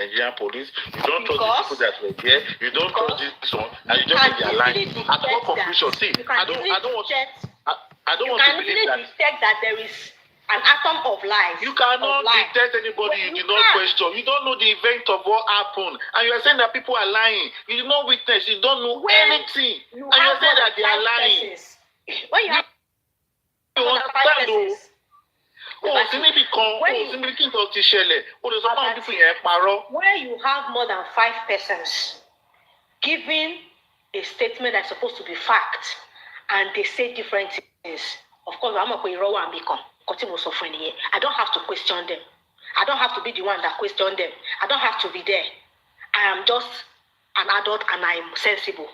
Nigerian police, you don't trust the people that were there, you don't trust this one, and you just think they are lying. At what conclusion? See, I don't want to believe that. Detect that there is an atom of lies. You cannot detect anybody you did not question. You don't know the event of what happened, and you are saying that people are lying. You did not witness. You don't know anything, and you are saying that they are lying. When you have understand though. Where you have more than 5 persons giving a statement that's supposed to be fact and they say different things, of course, I don't have to question them. I don't have to be the one that questions them. I don't have to be there. I am just an adult and I am sensible.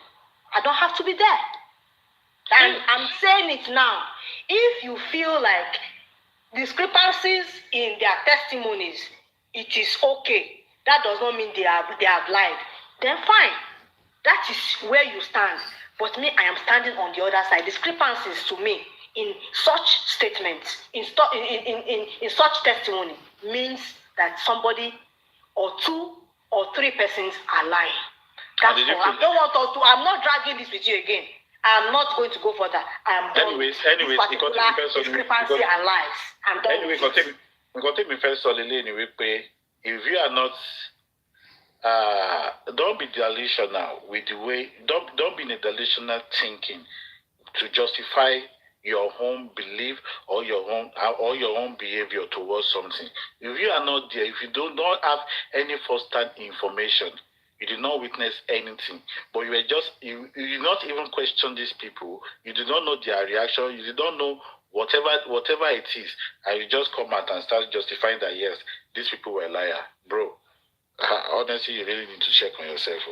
I don't have to be there. And I'm saying it now. If you feel like discrepancies in their testimonies, it is okay. That does not mean they have lied. Then fine. That is where you stand. But me, I am standing on the other side. Discrepancies to me in such statements, in such testimony, means that somebody or 2 or 3 persons are lying. That's all. I don't want us to. I'm not dragging this with you again. I'm not going to go further. I am done with discrepancy and lies. I'm done anyway, with it. Take me first anyway. If you are not, don't be delusional with the way. Don't be in a delusional thinking to justify your own belief or your own behavior towards something. If you are not there, if you do not have any first-hand information, you did not witness anything, but you did not even question these people. You did not know their reaction. You did not know whatever it is, and you just come out and start justifying that yes, these people were liars, bro. Honestly, you really need to check on yourself.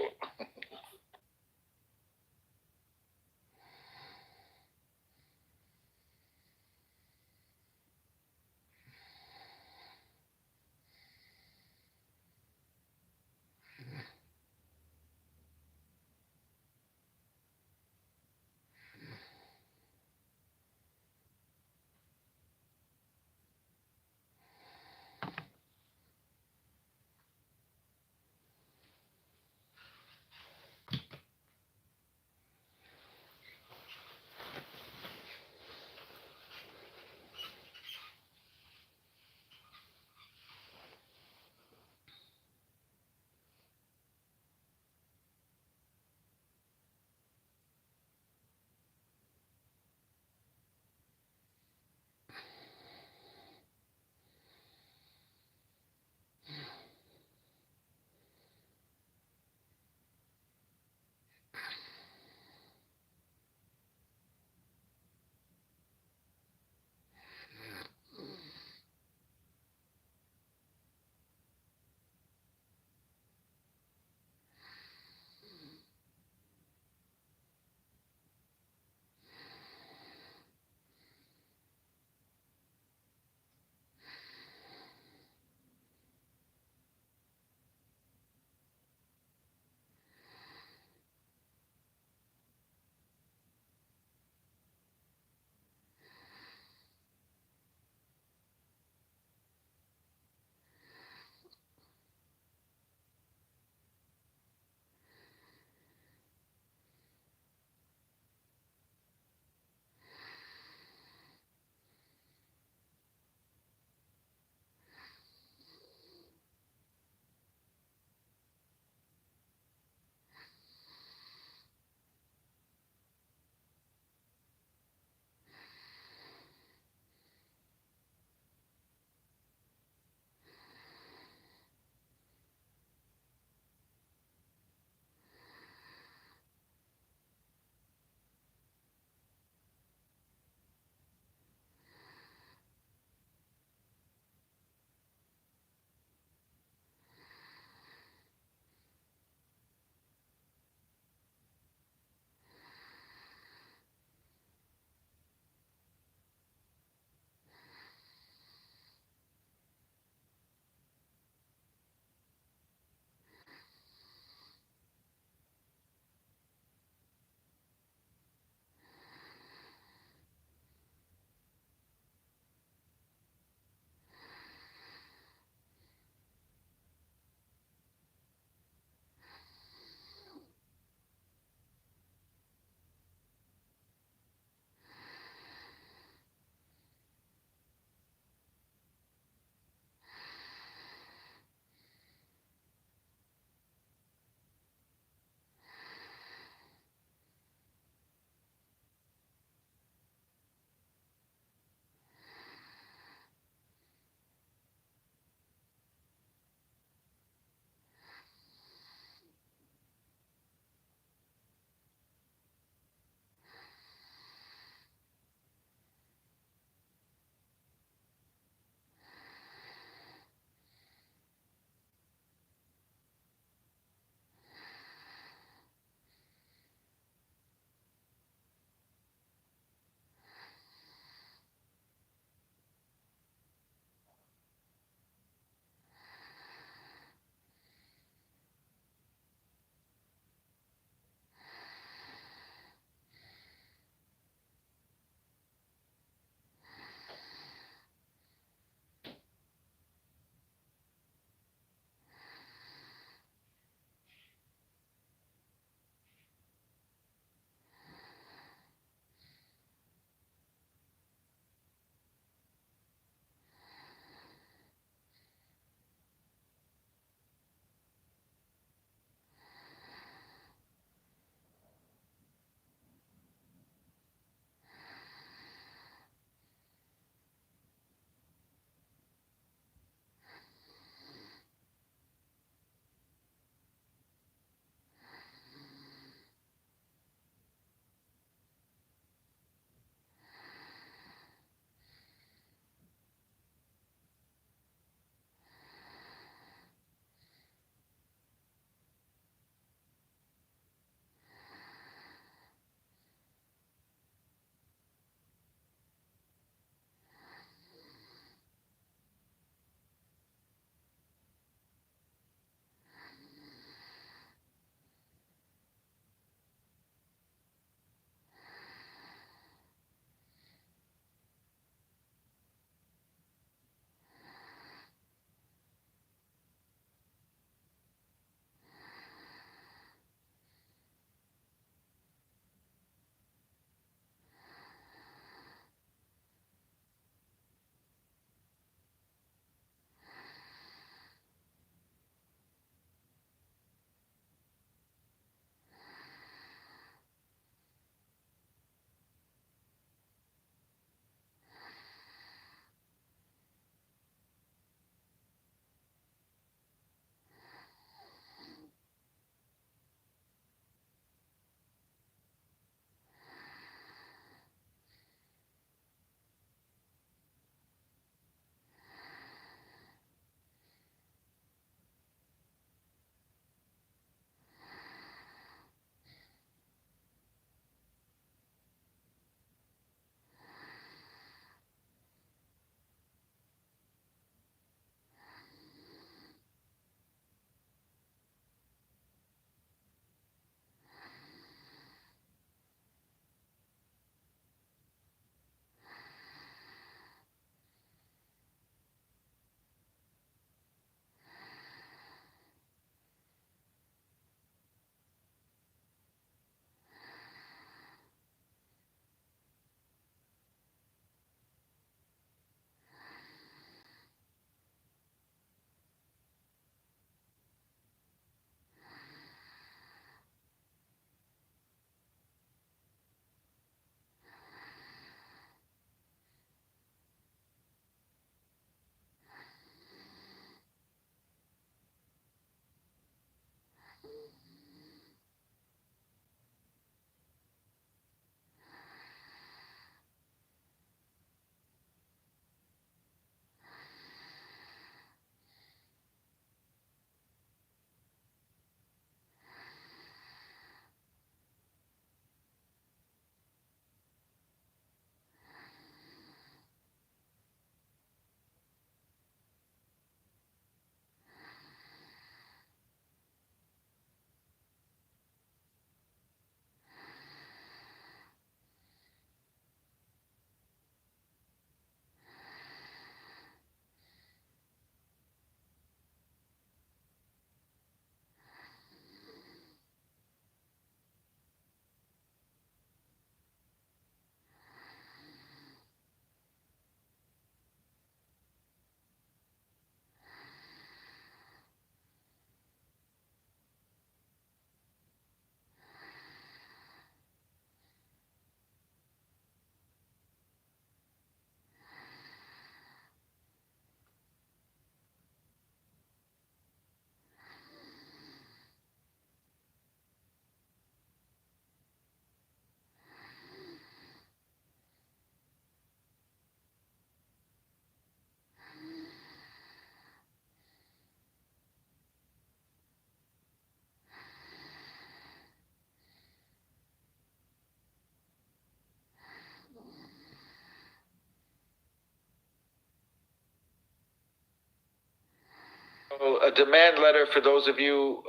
a demand letter, for those of you,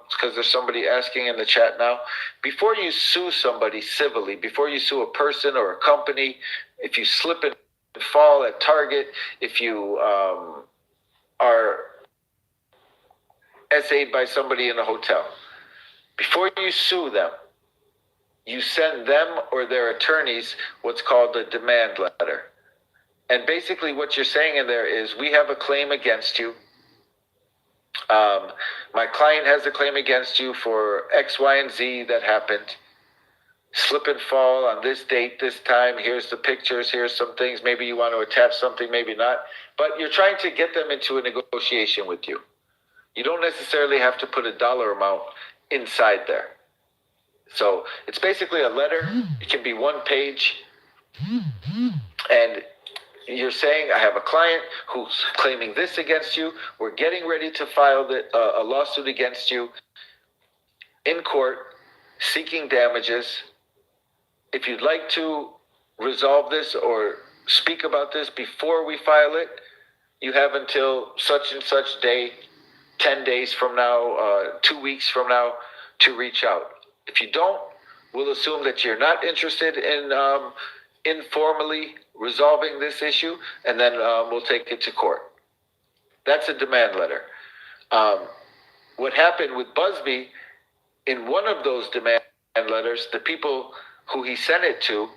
because there's somebody asking in the chat now, before you sue somebody civilly, before you sue a person or a company, if you slip and fall at Target, if you are SA'd by somebody in a hotel, before you sue them, you send them or their attorneys what's called a demand letter. And basically what you're saying in there is, we have a claim against you. My client has a claim against you for X, Y, and Z that happened. Slip and fall on this date, this time. Here's the pictures. Here's some things. Maybe you want to attach something, maybe not. But you're trying to get them into a negotiation with you. You don't necessarily have to put a dollar amount inside there. So it's basically a letter. It can be one page. And you're saying, I have a client who's claiming this against you. We're getting ready to file a lawsuit against you in court, seeking damages. If you'd like to resolve this or speak about this before we file it, you have until such and such day, 10 days from now, 2 weeks from now, to reach out. If you don't, we'll assume that you're not interested in informally resolving this issue, and then we'll take it to court. That's a demand letter. What happened with Busby, in one of those demand letters, the people who he sent it to,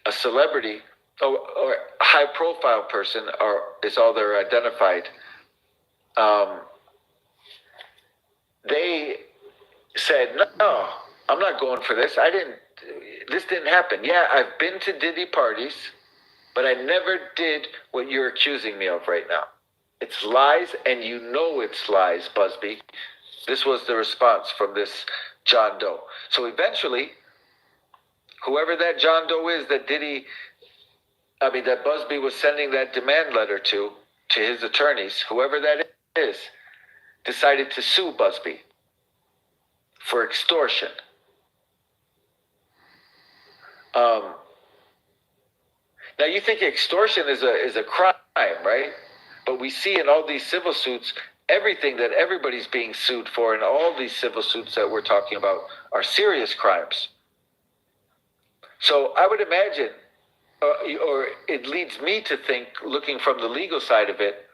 a celebrity or a high-profile person, is all they're identified. They said, no, I'm not going for this. This didn't happen. Yeah, I've been to Diddy parties, but I never did what you're accusing me of right now. It's lies, and you know it's lies, Busby. This was the response from this John Doe. So eventually, whoever that John Doe is that Busby was sending that demand letter to his attorneys, whoever that is, decided to sue Busby for extortion. Now you think extortion is a crime, right? But we see in all these civil suits, everything that everybody's being sued for in all these civil suits that we're talking about are serious crimes. So I would imagine, or it leads me to think, looking from the legal side of it,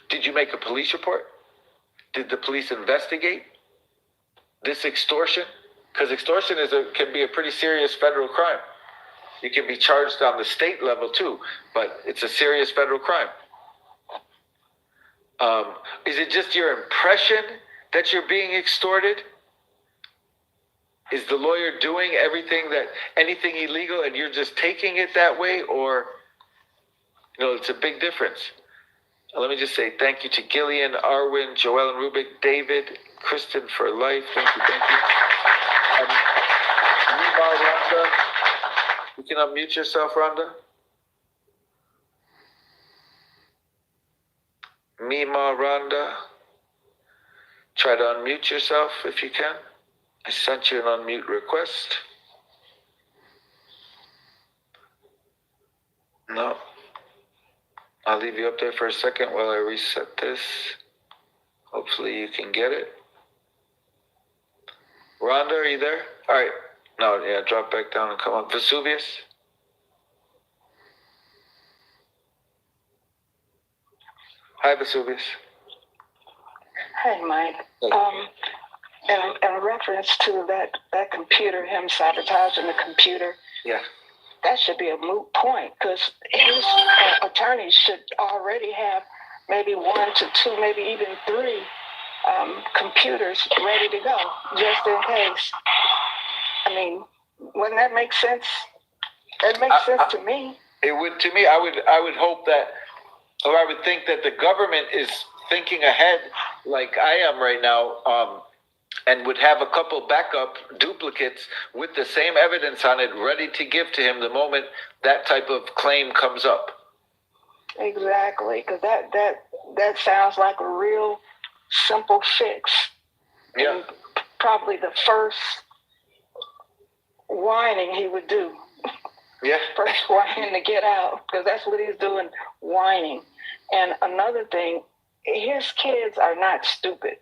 did you make a police report? Did the police investigate this extortion? Because extortion can be a pretty serious federal crime. You can be charged on the state level too, but it's a serious federal crime. Is it just your impression that you're being extorted? Is the lawyer doing anything illegal and you're just taking it that way? Or, it's a big difference. Let me just say thank you to Gillian, Arwin, Joel and Rubik, David, Kristen for life. Thank you. Meanwhile, Rhonda, you can unmute yourself, Rhonda. Mima, Rhonda, try to unmute yourself if you can. I sent you an unmute request. No. I'll leave you up there for a second while I reset this. Hopefully you can get it. Rhonda, are you there? All right. No, yeah, drop back down and come up. Vesuvius? Hi, Vesuvius. Hey, Mike. In reference to that computer, him sabotaging the computer, yeah, that should be a moot point, because his attorneys should already have maybe 1 to 2, maybe even 3 computers ready to go, just in case. I mean, wouldn't that make sense? That makes sense to me. It would to me. I would hope that, or I would think that the government is thinking ahead, like I am right now, and would have a couple backup duplicates with the same evidence on it ready to give to him the moment that type of claim comes up. Exactly, because that sounds like a real simple fix. Yeah. And probably the first whining he would do. Yeah. First whining to get out, because that's what he's doing, whining. And another thing, his kids are not stupid.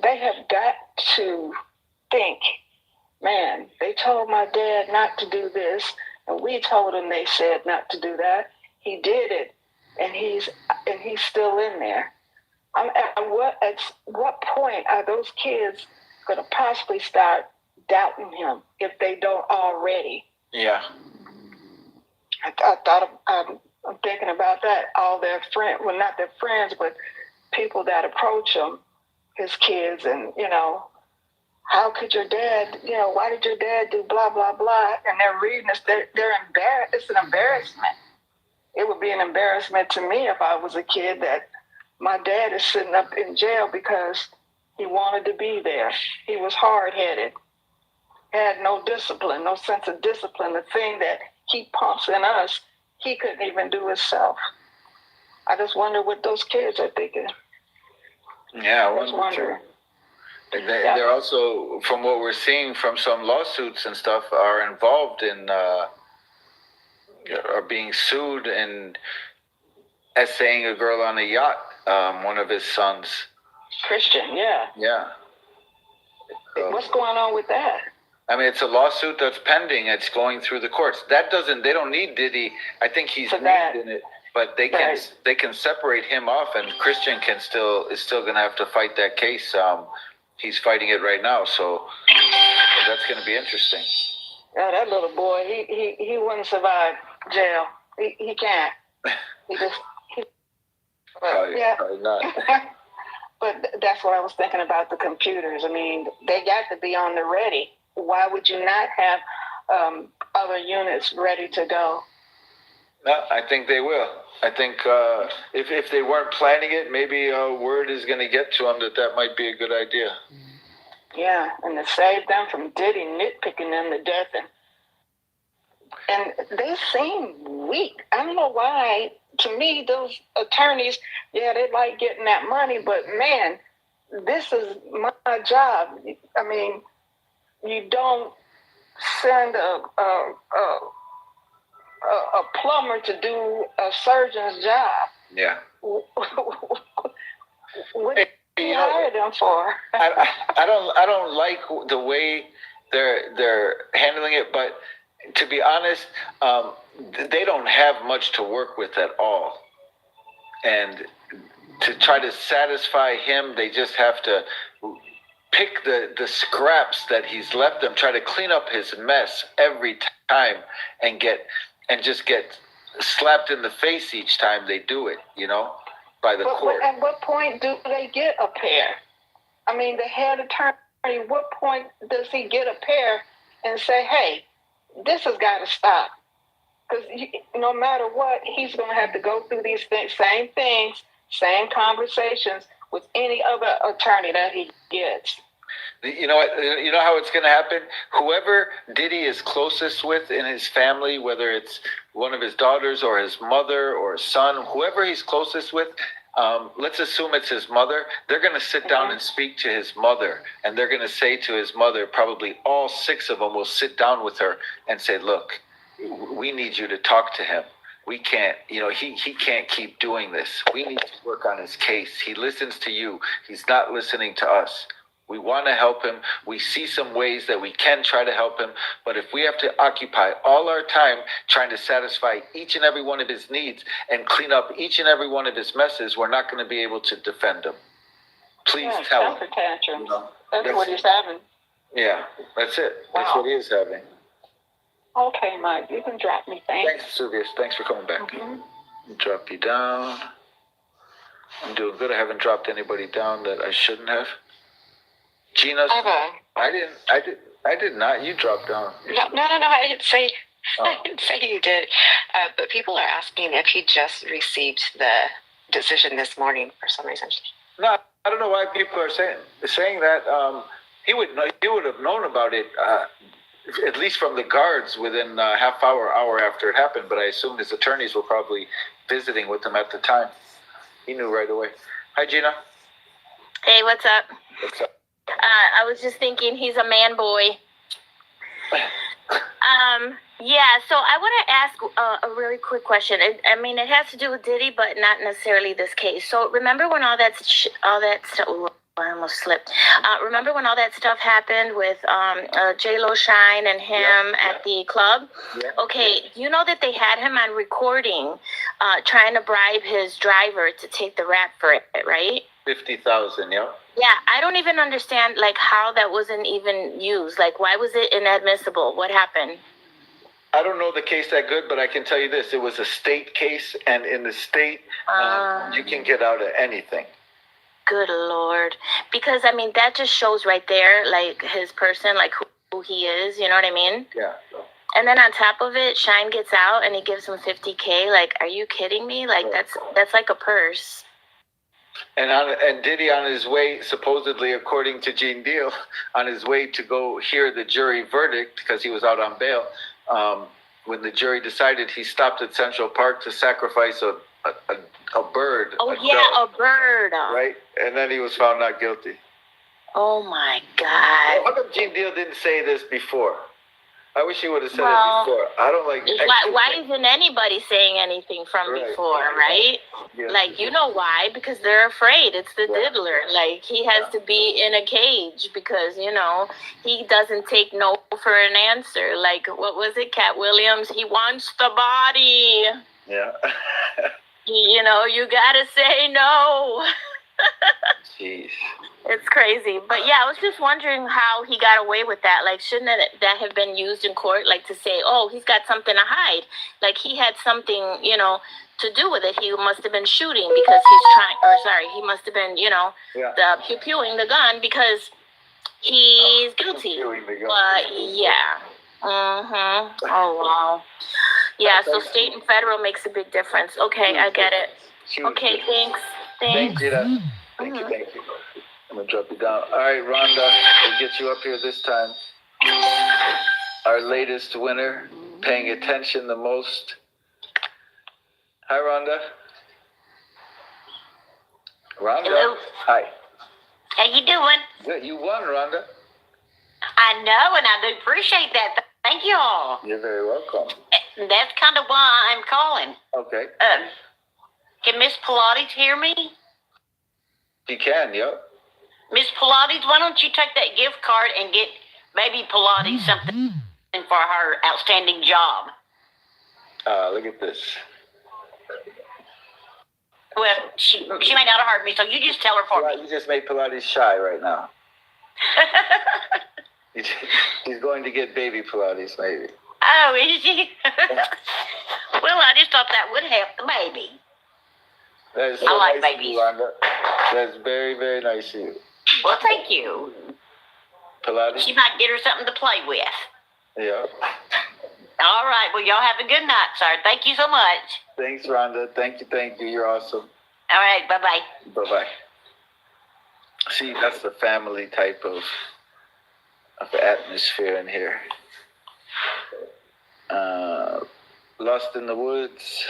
They have got to think, man, they told my dad not to do this, and we told him they said not to do that. He did it, and he's still in there. At what point are those kids going to possibly start doubting him if they don't already? Yeah. I'm thinking about that. All their friends, well, not their friends, but people that approach him, his kids, and, how could your dad, why did your dad do blah, blah, blah? And they're reading this, they're embarrassed. It's an embarrassment. It would be an embarrassment to me if I was a kid that my dad is sitting up in jail because he wanted to be there. He was hard-headed, had no discipline, no sense of discipline. The thing that he pumps in us, he couldn't even do himself. I just wonder what those kids are thinking. Yeah, I just wonder. They're also, from what we're seeing from some lawsuits and stuff, are involved in, are being sued and essaying a girl on a yacht, one of his sons. Christian, yeah. Yeah. What's going on with that? I mean, it's a lawsuit that's pending. It's going through the courts. They don't need Diddy. I think he's named in it, but they can separate him off, and Christian is still going to have to fight that case. He's fighting it right now, so that's going to be interesting. Yeah, that little boy, he wouldn't survive jail. He can't. Probably not. But that's what I was thinking about the computers. I mean, they got to be on the ready. Why would you not have other units ready to go? No, I think they will. I think if they weren't planning it, maybe word is going to get to them that might be a good idea. Yeah, and to save them from Diddy nitpicking them to death. And they seem weak. I don't know why. To me, those attorneys, they like getting that money, but man, this is my job. I mean, you don't send a plumber to do a surgeon's job. Yeah. What do you hire them for? I don't like the way they're handling it, but to be honest, they don't have much to work with at all. And to try to satisfy him, they just have to pick the scraps that he's left them, try to clean up his mess every time, and just get slapped in the face each time they do it, by the court. At what point do they get a pair? I mean, the head attorney, what point does he get a pair and say, hey, this has got to stop? Because no matter what, he's going to have to go through these same things, same conversations with any other attorney that he gets. You know how it's going to happen? Whoever Diddy is closest with in his family, whether it's one of his daughters or his mother or his son, whoever he's closest with, let's assume it's his mother, they're going to sit down and speak to his mother, and they're going to say to his mother, probably all 6 of them will sit down with her and say, look, we need you to talk to him. We can't, he can't keep doing this. We need to work on his case. He listens to you. He's not listening to us. We want to help him. We see some ways that we can try to help him. But if we have to occupy all our time trying to satisfy each and every one of his needs and clean up each and every one of his messes, we're not going to be able to defend him. Please tell him. Tantrums. That's what he's having. Yeah, that's it. Wow. That's what he is having. Okay, Mike, you can drop me. Thanks, Suvius. Thanks for coming back. Drop you down. I'm doing good. I haven't dropped anybody down that I shouldn't have. Gina, I did not. You dropped down. No. I didn't say. I didn't say you did. But people are asking if he just received the decision this morning for some reason. No, I don't know why people are saying that. He would have known about it. At least from the guards within a half hour after it happened, but I assume his attorneys were probably visiting with him at the time. He knew right away. Hi, Gina. Hey, what's up? What's up? I was just thinking he's a man boy. Yeah, so I want to ask a really quick question. I mean, it has to do with Diddy, but not necessarily this case. So remember when all that stuff? I almost slipped. Remember when all that stuff happened with J Lo Shine and him at the club? Yeah. Okay, you know that they had him on recording, trying to bribe his driver to take the rap for it, right? 50,000. Yeah. Yeah, I don't even understand like how that wasn't even used. Like, why was it inadmissible? What happened? I don't know the case that good, but I can tell you this: it was a state case, and in the state, you can get out of anything. Good Lord. Because, I mean, that just shows right there, like, his person, like, who he is, you know what I mean? Yeah. And then on top of it, Shine gets out and he gives him $50K. Like, are you kidding me? Like, that's like a purse. And Diddy on his way, supposedly, according to Gene Deal, on his way to go hear the jury verdict, because he was out on bail, when the jury decided, he stopped at Central Park to sacrifice a bird. Oh, a bird. Right? And then he was found not guilty. Oh, my God. How come Gene Deal didn't say this before? I wish he would have said it before. I don't like... Why isn't anybody saying anything from before, right? Yeah. Like, you know why? Because they're afraid. It's the diddler. Like, he has to be in a cage because, you know, he doesn't take no for an answer. Like, what was it, Cat Williams? He wants the body. Yeah. You know, you gotta say no. Jeez. It's crazy. But yeah, I was just wondering how he got away with that. Like, shouldn't that have been used in court? Like, to say, oh, he's got something to hide. Like, he had something, you know, to do with it. He must have been shooting because he must have been, you know, pew-pewing the gun because he's guilty. But yeah. Mm-hmm. Oh, wow. Yeah, so state and federal makes a big difference. Okay, I get it. Okay, thanks. Thank you. Thank you. I'm going to drop you down. All right, Rhonda, we'll get you up here this time. Our latest winner, paying attention the most. Hi, Rhonda. Hello. Hi. How you doing? Good. You won, Rhonda. I know, and I do appreciate that. Thank you all. You're very welcome. That's kind of why I'm calling. Okay. Can Miss Pilates hear me? She can, yep. Miss Pilates, why don't you take that gift card and get baby Pilates something for her outstanding job? Look at this. Well, she may not have heard me, so you just tell her for me. You just made Pilates shy right now. She's going to get baby Pilates, maybe. Oh, is she? Well, I just thought that would help the baby. That is so I like nice babies. of you, Rhonda. That's very, very nice of you. Well, thank you. Pilates? She might get her something to play with. Yeah. All right. Well, y'all have a good night, sir. Thank you so much. Thanks, Rhonda. Thank you. You're awesome. All right. Bye-bye. Bye-bye. See, that's the family type of atmosphere in here. Lost in the Woods.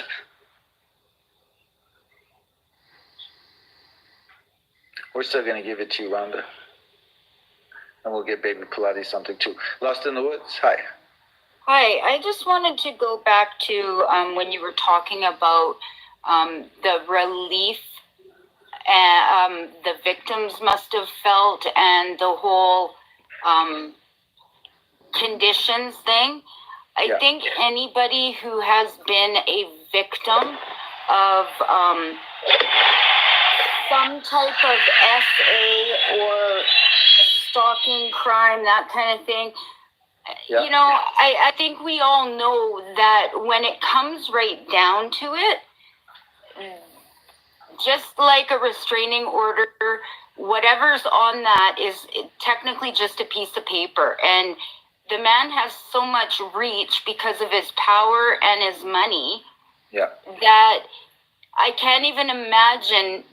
We're still going to give it to you, Rhonda. And we'll get baby Pilates something too. Lost in the Woods, hi. Hi, I just wanted to go back to when you were talking about the relief the victims must have felt and the whole conditions thing. I think anybody who has been a victim of some type of SA or stalking crime, that kind of thing, you know, I think we all know that when it comes right down to it, just like a restraining order, whatever's on that is technically just a piece of paper. And the man has so much reach because of his power and his money that I can't even imagine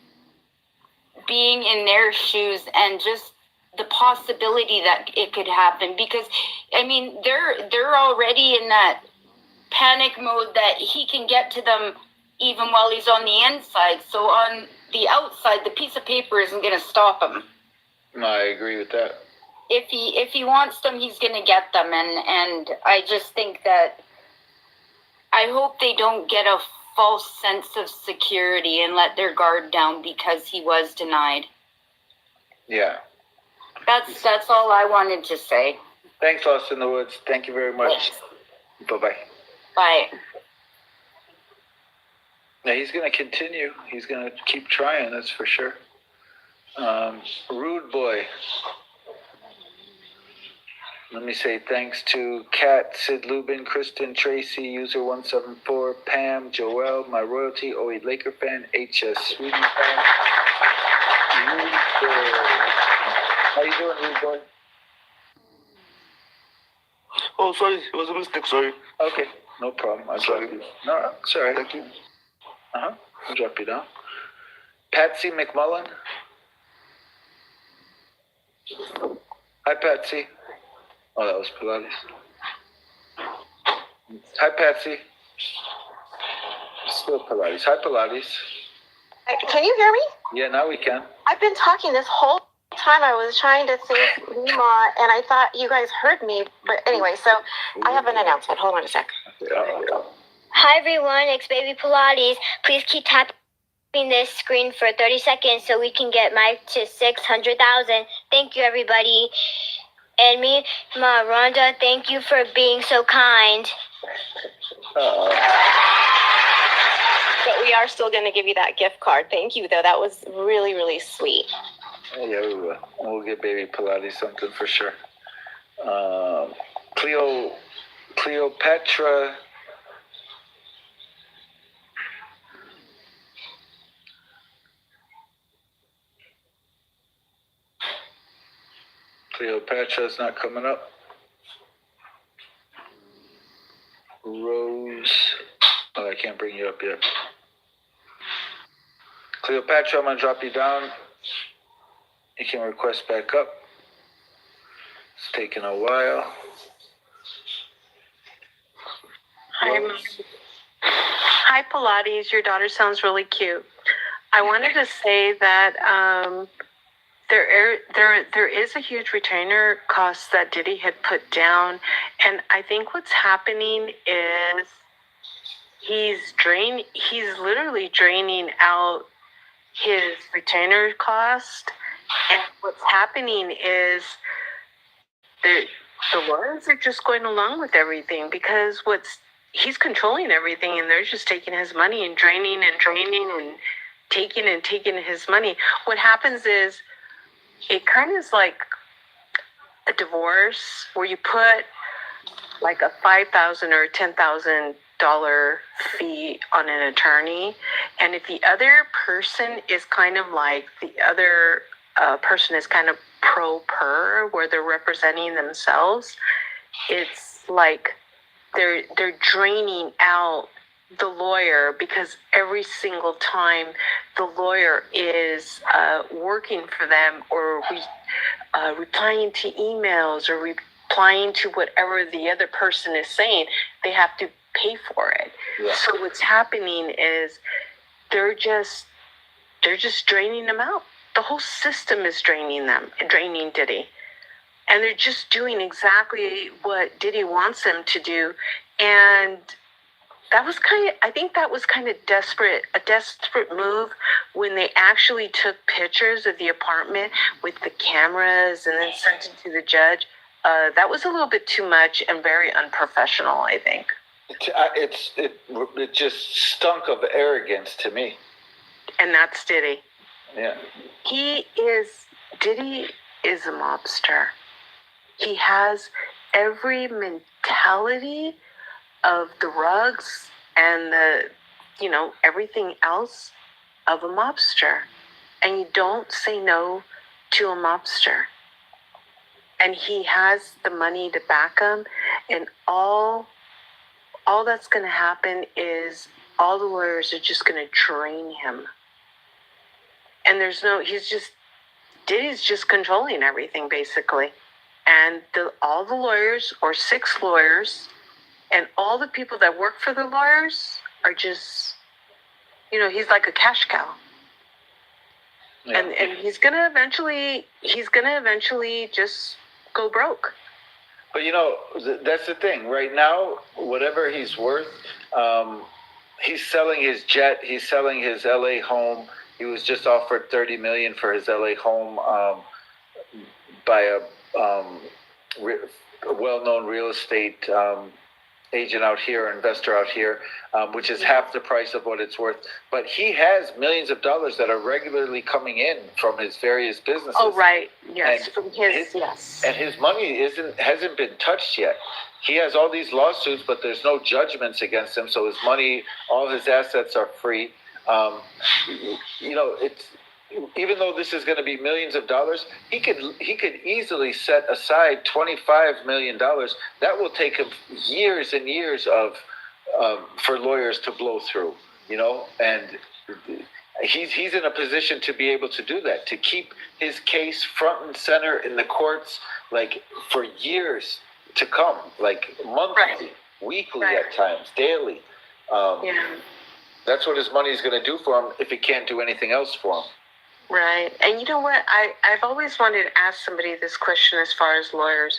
being in their shoes and just the possibility that it could happen. Because, I mean, they're already in that panic mode that he can get to them even while he's on the inside. So on the outside, the piece of paper isn't going to stop him. No, I agree with that. if he wants them, he's gonna get them, and I just think that I hope they don't get a false sense of security and let their guard down because he was denied. Yeah. That's all I wanted to say. Thanks, Lost in the Woods. Thank you very much. Bye-bye. Bye. Now, he's going to continue. He's going to keep trying, that's for sure. Rude Boy. Let me say thanks to Kat, Sid Lubin, Kristen, Tracy, User 174, Pam, Joelle, My Royalty, 08 Laker fan, HS Sweden fan. Rude Boy. How you doing, Rude Boy? Oh, sorry. It was a mistake. Sorry. Okay, no problem. I'll drop you. No, it's all right. Thank you. Uh-huh. I'll drop you down. Patsy McMullen. Hi, Patsy. Oh, that was Pilates. Hi, Patsy. Still Pilates. Hi, Pilates. Can you hear me? Yeah, now we can. I've been talking this whole time. I was trying to say Lima, and I thought you guys heard me. But anyway, so I have an announcement. Hold on a sec. Hi everyone, it's Baby Pilates. Please keep tapping this screen for 30 seconds so we can get Mike to 600,000. Thank you, everybody. And me, Ma Rhonda, thank you for being so kind. But we are still going to give you that gift card. Thank you, though. That was really, really sweet. Yeah, we will. We'll get Baby Pilates something for sure. Cleopatra. Cleopatra's not coming up. Rose. Oh, I can't bring you up yet. Cleopatra, I'm going to drop you down. You can request back up. It's taking a while. Hi, Pilates. Your daughter sounds really cute. I wanted to say that there is a huge retainer cost that Diddy had put down, and I think what's happening is he's literally draining out his retainer cost, and what's happening is the lawyers are just going along with everything because he's controlling everything, and they're just taking his money and draining and taking his money. What happens is it kind of is like a divorce where you put like a $5,000 or $10,000 fee on an attorney, and if the other person is kind of like the other person is kind of pro per, where they're representing themselves, it's like they're draining out the lawyer, because every single time the lawyer is working for them or replying to emails or replying to whatever the other person is saying, they have to pay for it. Yeah. So what's happening is they're just draining them out. The whole system is draining Diddy. And they're just doing exactly what Diddy wants them to do. And I think that was kind of a desperate move when they actually took pictures of the apartment with the cameras and then sent it to the judge. That was a little bit too much and very unprofessional, I think. It just stunk of arrogance to me. And that's Diddy. Yeah. Diddy is a mobster. He has every mentality of the rugs and everything else of a mobster. And you don't say no to a mobster. And he has the money to back him. And all that's going to happen is all the lawyers are just going to drain him. And Diddy's just controlling everything, basically. And all the lawyers, or 6 lawyers, and all the people that work for the lawyers are just, he's like a cash cow. Yeah. And he's gonna eventually just go broke. But that's the thing. Right now, whatever he's worth, he's selling his jet. He's selling his LA home. He was just offered $30 million for his LA home by a well-known real estate agent out here, investor out here, which is half the price of what it's worth. But he has millions of dollars that are regularly coming in from his various businesses. Oh, right. Yes, and from yes. And his money hasn't been touched yet. He has all these lawsuits, but there's no judgments against him. So his money, all his assets are free. It's, even though this is going to be millions of dollars, he could easily set aside $25 million. That will take him years and years of for lawyers to blow through, and he's in a position to be able to do that, to keep his case front and center in the courts, like for years to come, like monthly, weekly at times, daily. That's what his money is going to do for him if it can't do anything else for him. Right. And you know what? I've always wanted to ask somebody this question as far as lawyers.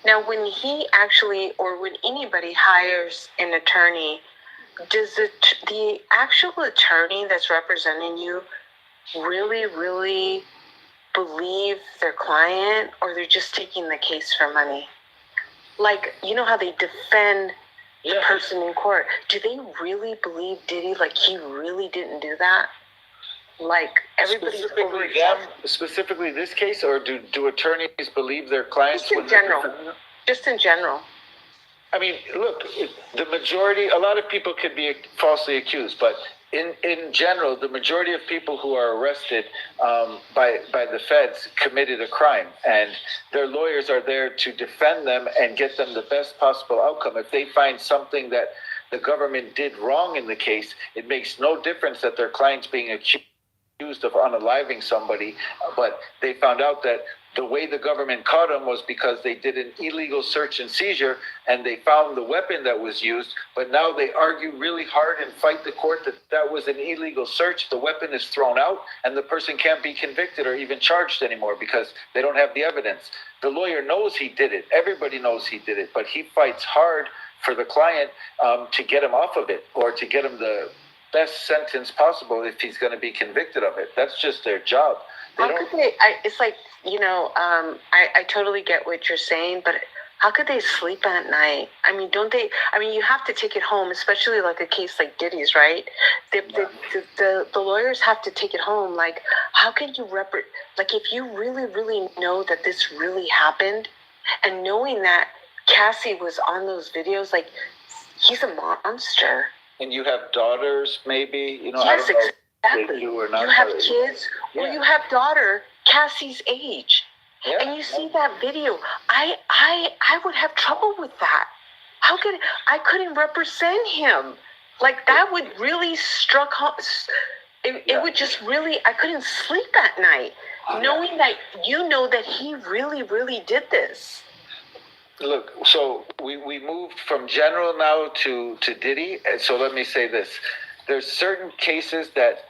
Now, when he actually, or when anybody hires an attorney, does the actual attorney that's representing you really, really believe their client, or they're just taking the case for money? Like, you know how they defend the person in court? Do they really believe Diddy, like he really didn't do that? Like everybody's specifically this case, or do attorneys believe their clients? Just in general. Just in general. I mean, look, the majority, a lot of people could be falsely accused, but in general, the majority of people who are arrested by the feds committed a crime, and their lawyers are there to defend them and get them the best possible outcome. If they find something that the government did wrong in the case, it makes no difference that their client's being accused of unaliving somebody, but they found out that the way the government caught him was because they did an illegal search and seizure, and they found the weapon that was used, but now they argue really hard and fight the court that was an illegal search. The weapon is thrown out, and the person can't be convicted or even charged anymore because they don't have the evidence. The lawyer knows he did it. Everybody knows he did it, but he fights hard for the client to get him off of it, or to get him the best sentence possible if he's going to be convicted of it. That's just their job. It's like, I totally get what you're saying, but how could they sleep at night? I mean, you have to take it home, especially like a case like Diddy's, right? The lawyers have to take it home. Like, how can you like, if you really, really know that this really happened, and knowing that Cassie was on those videos, like, he's a monster. And you have daughters, maybe, Yes, exactly. You have kids, or you have daughter Cassie's age, and you see that video. I would have trouble with that. I couldn't represent him. Like, that would really struck home. It would just really, I couldn't sleep at night, knowing that that he really, really did this. Look, so we moved from general now to Diddy. And so let me say this. There's certain cases that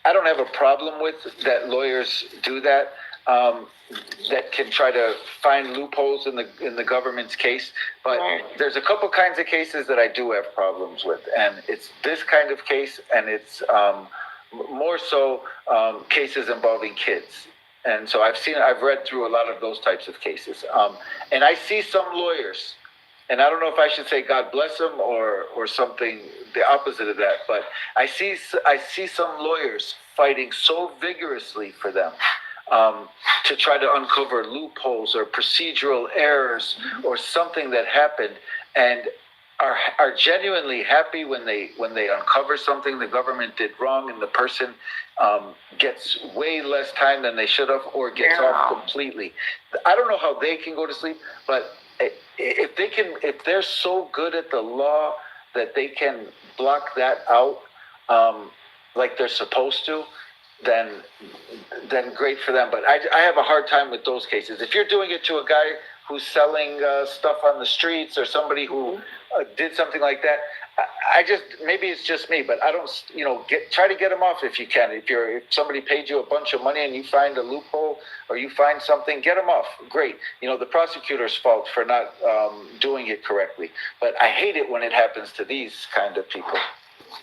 I don't have a problem with, that lawyers do that, that can try to find loopholes in the government's case. But there's a couple kinds of cases that I do have problems with. And it's this kind of case, and it's more so cases involving kids. And so I've read through a lot of those types of cases. And I see some lawyers, and I don't know if I should say God bless them or something the opposite of that, but I see some lawyers fighting so vigorously for them to try to uncover loopholes or procedural errors or something that happened, and are genuinely happy when they uncover something the government did wrong, and the person gets way less time than they should have, or gets off completely. I don't know how they can go to sleep, but if they're so good at the law that they can block that out like they're supposed to, then great for them. But I have a hard time with those cases. If you're doing it to a guy who's selling stuff on the streets, or somebody who did something like that, I just, maybe it's just me, but I don't, try to get him off if you can. If somebody paid you a bunch of money and you find a loophole or you find something, get him off. Great. The prosecutor's fault for not doing it correctly. But I hate it when it happens to these kind of people.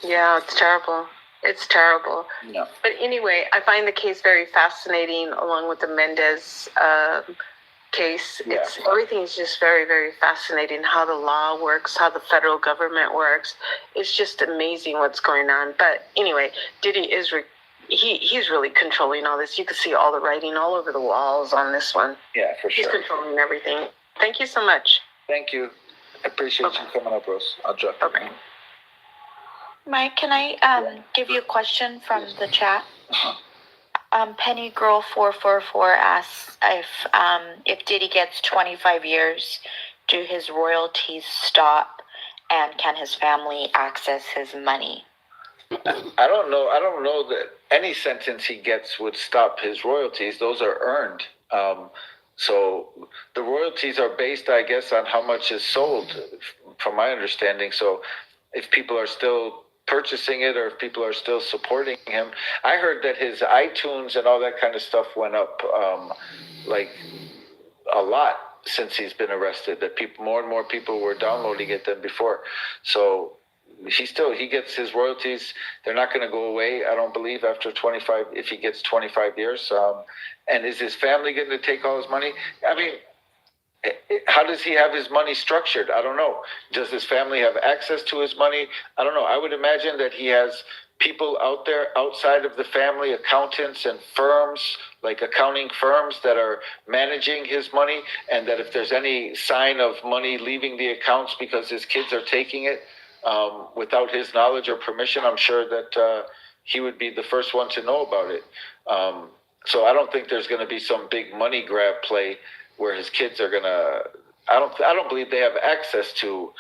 Yeah, it's terrible. It's terrible. No. But anyway, I find the case very fascinating, along with the Mendez case. Yeah. Everything is just very, very fascinating. How the law works, how the federal government works. It's just amazing what's going on. But anyway, Diddy is he's really controlling all this. You can see all the writing all over the walls on this one. Yeah, for sure. He's controlling everything. Thank you so much. Thank you. I appreciate you coming up, Rose. I'll drop it. Okay. Mike, can I give you a question from the chat? Penny Girl 444 asks if Diddy gets 25 years, do his royalties stop, and can his family access his money? I don't know that any sentence he gets would stop his royalties. Those are earned. So the royalties are based, I guess, on how much is sold, from my understanding. So if people are still purchasing it or if people are still supporting him. I heard that his iTunes and all that kind of stuff went up like a lot since he's been arrested, that more and more people were downloading it than before. So he gets his royalties. They're not going to go away, I don't believe, after 25, if he gets 25 years. And is his family going to take all his money? I mean, how does he have his money structured? I don't know. Does his family have access to his money? I don't know. I would imagine that he has people out there outside of the family, accountants and firms, like accounting firms that are managing his money, and that if there's any sign of money leaving the accounts because his kids are taking it without his knowledge or permission, I'm sure that he would be the first one to know about it. So I don't think there's going to be some big money grab play where his kids are gonna. I don't believe they have access to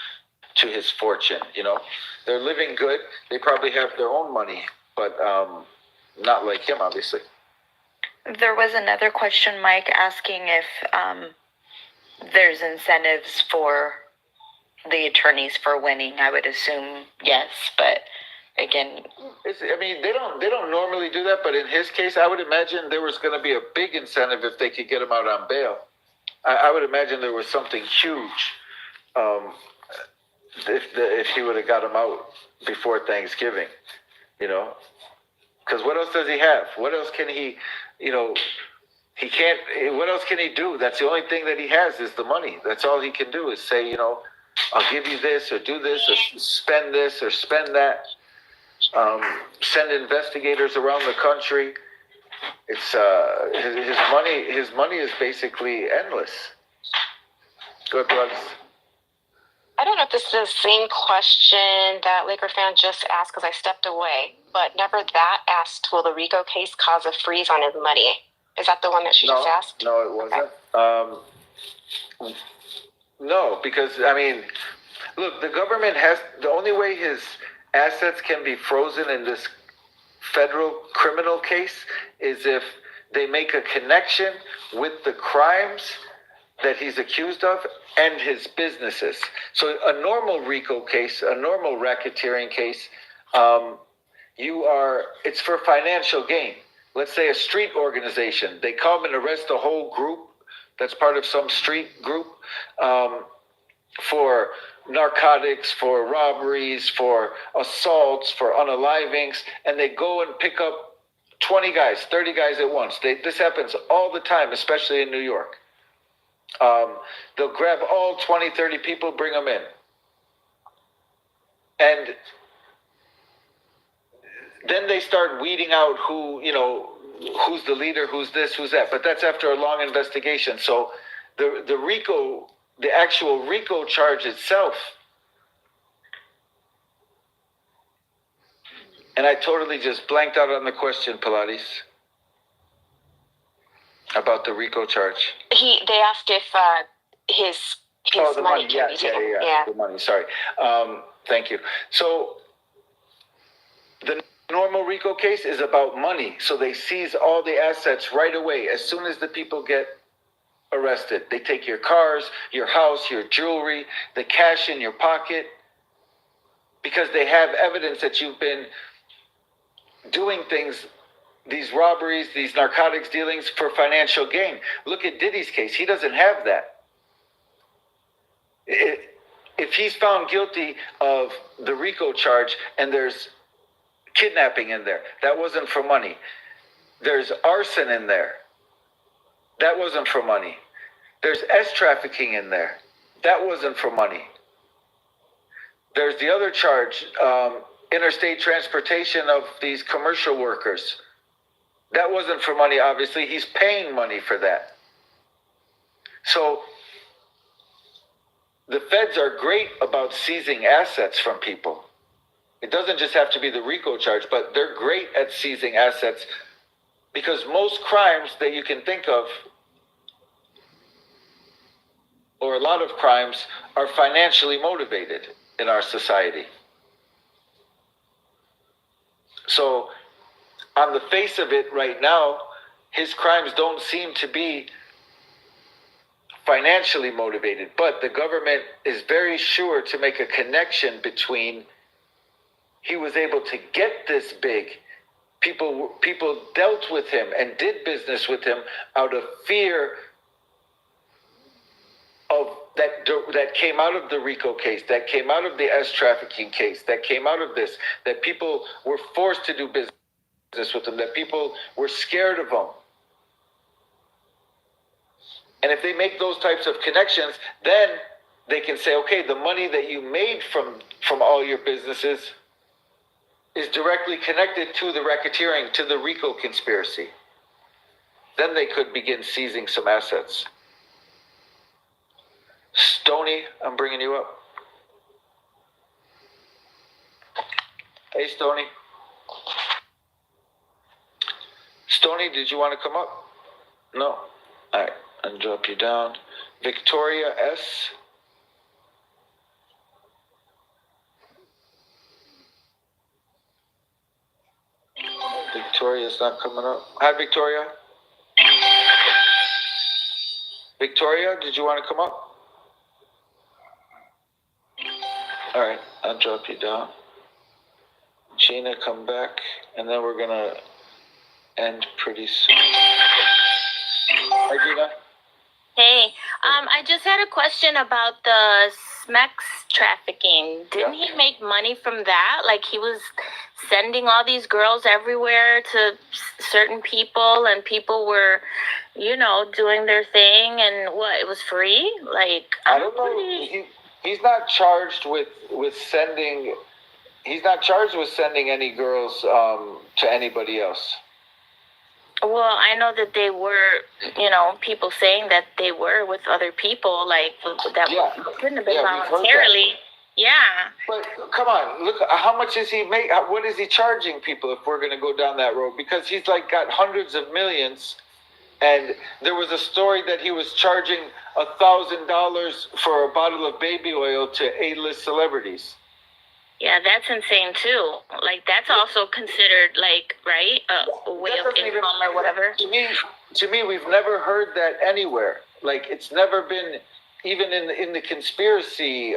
his fortune. They're living good. They probably have their own money, but not like him, obviously. There was another question, Mike, asking if there's incentives for the attorneys for winning. I would assume yes, but again, they don't normally do that, but in his case, I would imagine there was going to be a big incentive if they could get him out on bail. I would imagine there was something huge if he would have got him out before Thanksgiving, because what else does he have? What else can he, he can't, what else can he do? That's the only thing that he has is the money. That's all he can do is say, I'll give you this or do this or spend that, send investigators around the country. It's his money is basically endless. Go ahead, Bugs. I don't know if this is the same question that Laker fan just asked because I stepped away, but Never That asked, will the RICO case cause a freeze on his money? Is that the one that she just asked? No, it wasn't. Okay. No, because, look, the government the only way his assets can be frozen in this federal criminal case is if they make a connection with the crimes that he's accused of and his businesses. So a normal RICO case, a normal racketeering case, it's for financial gain. Let's say a street organization, they come and arrest a whole group that's part of some street group for narcotics, for robberies, for assaults, for unalivings, and they go and pick up 20 guys, 30 guys at once. This happens all the time, especially in New York. They'll grab all 20, 30 people, bring them in. And then they start weeding out who's the leader, who's this, who's that. But that's after a long investigation. So the actual RICO charge itself, and I totally just blanked out on the question, Pilates, about the RICO charge. They asked if his the money can be taken. Yeah, the money, sorry. Thank you. So the normal RICO case is about money. So they seize all the assets right away as soon as the people get arrested. They take your cars, your house, your jewelry, the cash in your pocket, because they have evidence that you've been doing things, these robberies, these narcotics dealings for financial gain. Look at Diddy's case. He doesn't have that. If he's found guilty of the RICO charge and there's kidnapping in there, that wasn't for money. There's arson in there. That wasn't for money. There's trafficking in there. That wasn't for money. There's the other charge, interstate transportation of these commercial workers. That wasn't for money, obviously. He's paying money for that. So the feds are great about seizing assets from people. It doesn't just have to be the RICO charge, but they're great at seizing assets because most crimes that you can think of, or a lot of crimes, are financially motivated in our society. So on the face of it right now, his crimes don't seem to be financially motivated, but the government is very sure to make a connection between he was able to get this big. People dealt with him and did business with him out of fear of that came out of the RICO case, that came out of the trafficking case, that came out of this, that people were forced to do business with him, that people were scared of him. And if they make those types of connections, then they can say, okay, the money that you made from all your businesses is directly connected to the racketeering, to the RICO conspiracy. Then they could begin seizing some assets. Stony, I'm bringing you up. Hey, Stony. Stony, did you want to come up? No? All right, I'll drop you down. Victoria S. Victoria's not coming up. Hi, Victoria. Victoria, did you want to come up? All right, I'll drop you down. Gina, come back, and then we're gonna end pretty soon. Hi, Gina. Hey, I just had a question about the SMEX trafficking. Didn't he make money from that? Like he was sending all these girls everywhere to certain people, and people were, doing their thing, and what? It was free? Like I don't know. He's not charged with sending. He's not charged with sending any girls to anybody else. Well, I know that they were, people saying that they were with other people, like that couldn't have been voluntarily. Yeah. But come on, look, how much is he make? What is he charging people if we're going to go down that road? Because he's like got hundreds of millions. And there was a story that he was charging $1,000 for a bottle of baby oil to A-list celebrities. Yeah, that's insane too. Like that's also considered right a way of income or whatever. To me, we've never heard that anywhere. Like it's never been, even in the conspiracy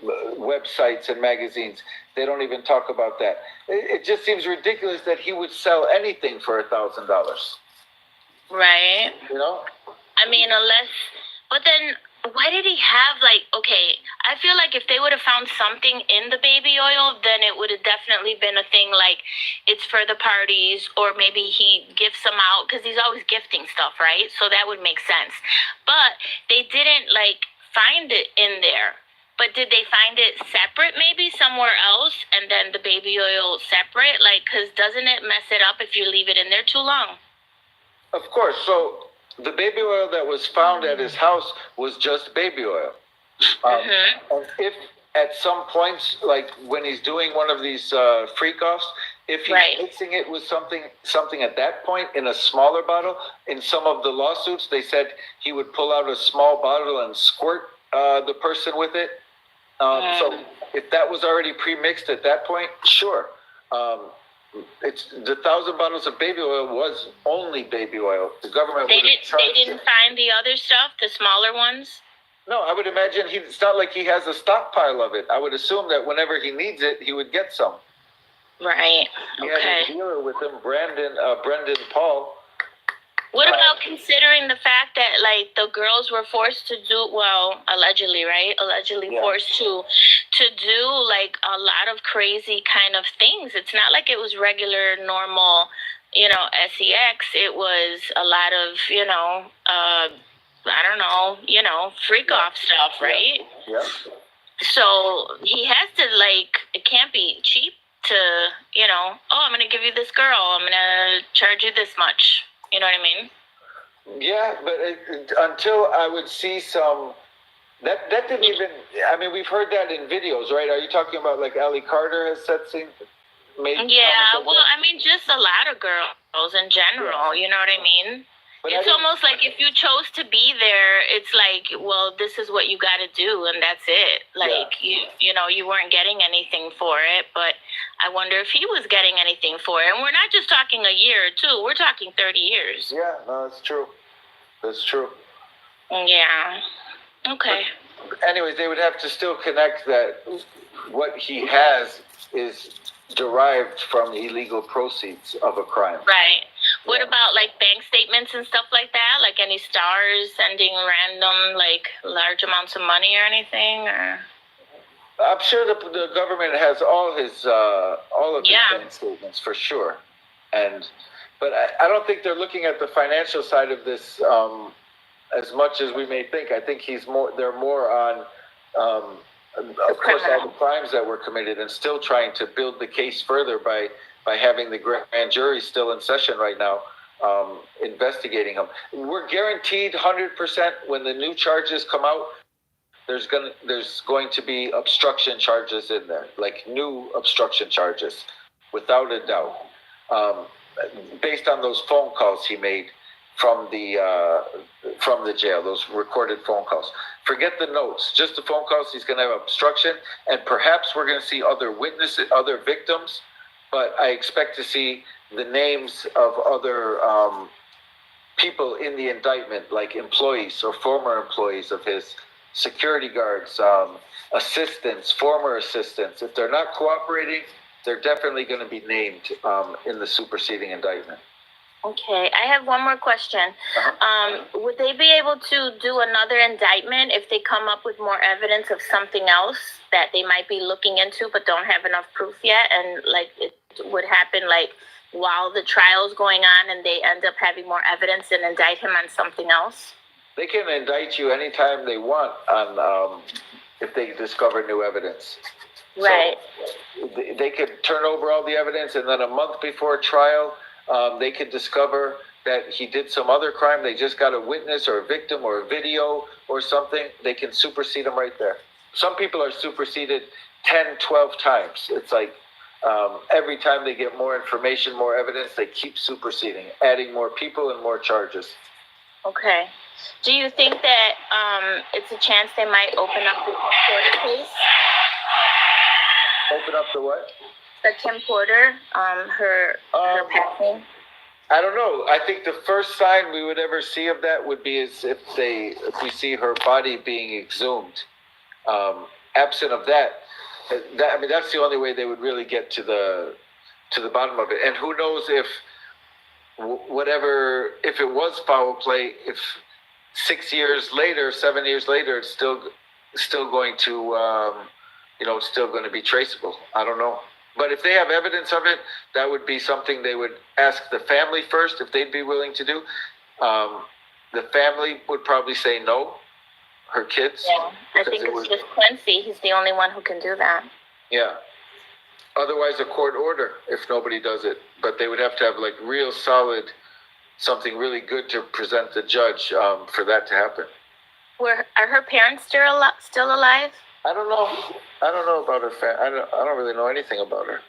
websites and magazines, they don't even talk about that. It just seems ridiculous that he would sell anything for $1,000. Right. I mean, but then why did he have okay, I feel like if they would have found something in the baby oil, then it would have definitely been a thing like it's for the parties, or maybe he gifts them out because he's always gifting stuff, right? So that would make sense. But they didn't find it in there. But did they find it separate maybe somewhere else, and then the baby oil separate? Because doesn't it mess it up if you leave it in there too long? Of course. So the baby oil that was found at his house was just baby oil. And if at some points, like when he's doing one of these freak-offs, if he's mixing it with something at that point in a smaller bottle, in some of the lawsuits, they said he would pull out a small bottle and squirt the person with it. So if that was already pre-mixed at that point, sure. It's the 1,000 bottles of baby oil was only baby oil. The government they didn't find the other stuff, the smaller ones. No, I would imagine it's not like he has a stockpile of it. I would assume that whenever he needs it, he would get some. Right. He had a dealer with him, Brendan Paul. What about considering the fact that like the girls were forced to do allegedly, right? Allegedly forced to do like a lot of crazy kind of things. It's not like it was regular, normal, sex. It was a lot of, I don't know, freak off stuff, right? Yeah. So he has to it can't be cheap to, I'm gonna give you this girl, I'm gonna charge you this much. You know what I mean? Yeah, but until I would see some, that didn't even. I mean, we've heard that in videos, right? Are you talking about like Allie Carter has made? Yeah, well, I mean, just a lot of girls in general. You know what I mean? But it's almost like if you chose to be there, it's like, well, this is what you got to do, and that's it. Like you weren't getting anything for it, but I wonder if he was getting anything for it. And we're not just talking a year or two; we're talking 30 years. Yeah, no, that's true. That's true. Yeah. Okay. But anyways, they would have to still connect that what he has is derived from illegal proceeds of a crime. Right. What about like bank statements and stuff like that? Like any stars sending random large amounts of money or anything? Or I'm sure the government has all of his bank statements for sure, but I don't think they're looking at the financial side of this as much as we may think. I think they're more on, of course, all the crimes that were committed, and still trying to build the case further by having the grand jury still in session right now, investigating him. We're guaranteed 100% when the new charges come out, there's going to be obstruction charges in there, like new obstruction charges, without a doubt, based on those phone calls he made from the jail, those recorded phone calls. Forget the notes, just the phone calls. He's going to have obstruction, and perhaps we're going to see other witnesses, other victims. But I expect to see the names of other people in the indictment, like employees or former employees of his, security guards, assistants, former assistants. If they're not cooperating, they're definitely going to be named in the superseding indictment. Okay, I have one more question. Would they be able to do another indictment if they come up with more evidence of something else that they might be looking into but don't have enough proof yet, and it would happen while the trial's going on and they end up having more evidence and indict him on something else? They can indict you anytime they want on if they discover new evidence. Right. So they could turn over all the evidence, and then a month before trial, they could discover that he did some other crime. They just got a witness or a victim or a video or something. They can supersede him right there. Some people are superseded 10, 12 times. It's like every time they get more information, more evidence, they keep superseding, adding more people and more charges. Okay. Do you think that it's a chance they might open up the Porter case? Open up the what? The Kim Porter, her passing. I don't know. I think the first sign we would ever see of that would be as if we see her body being exhumed. Absent of that, I mean, that's the only way they would really get to the bottom of it. And who knows if if it was foul play, if 6 years later, 7 years later, it's still going to, still going to be traceable. I don't know. But if they have evidence of it, that would be something they would ask the family first if they'd be willing to do. The family would probably say no, her kids. Yeah, I think it's just Quincy. He's the only one who can do that. Yeah. Otherwise, a court order if nobody does it. But they would have to have real solid, something really good to present the judge for that to happen. Are her parents still alive? I don't know. I don't know about her family. I don't really know anything about her.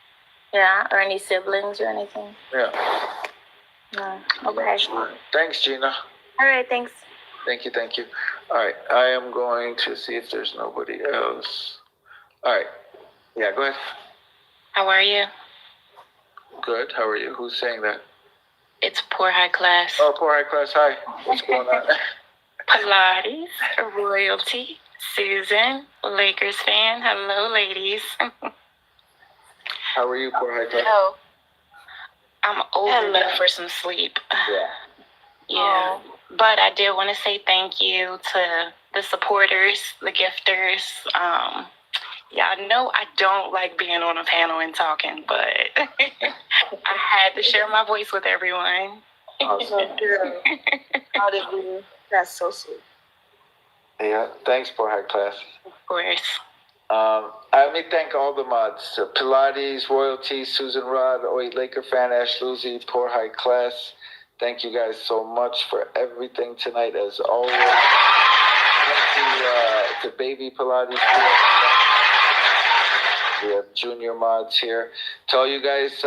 Yeah, or any siblings or anything? Yeah. No. Okay. Thanks, Gina. All right, thanks. Thank you. All right, I am going to see if there's nobody else. All right. Yeah, go ahead. How are you? Good. How are you? Who's saying that? It's Poor High Class. Oh, Poor High Class. Hi. What's going on? Pilates, Royalty, Susan, Lakers fan. Hello, ladies. How are you, poor high class? Hello. I'm over for some sleep. Yeah. Yeah. But I did want to say thank you to the supporters, the gifters. Y'all know I don't like being on a panel and talking, but I had to share my voice with everyone. Awesome. How did we? That's so sweet. Yeah, thanks, poor high class. Of course. Let me thank all the mods. Pilates, Royalty, Susan Rod, Oi Laker fan, Ash Lucy, poor high class. Thank you guys so much for everything tonight, as always. Thank you to Baby Pilates. We have junior mods here. To all you guys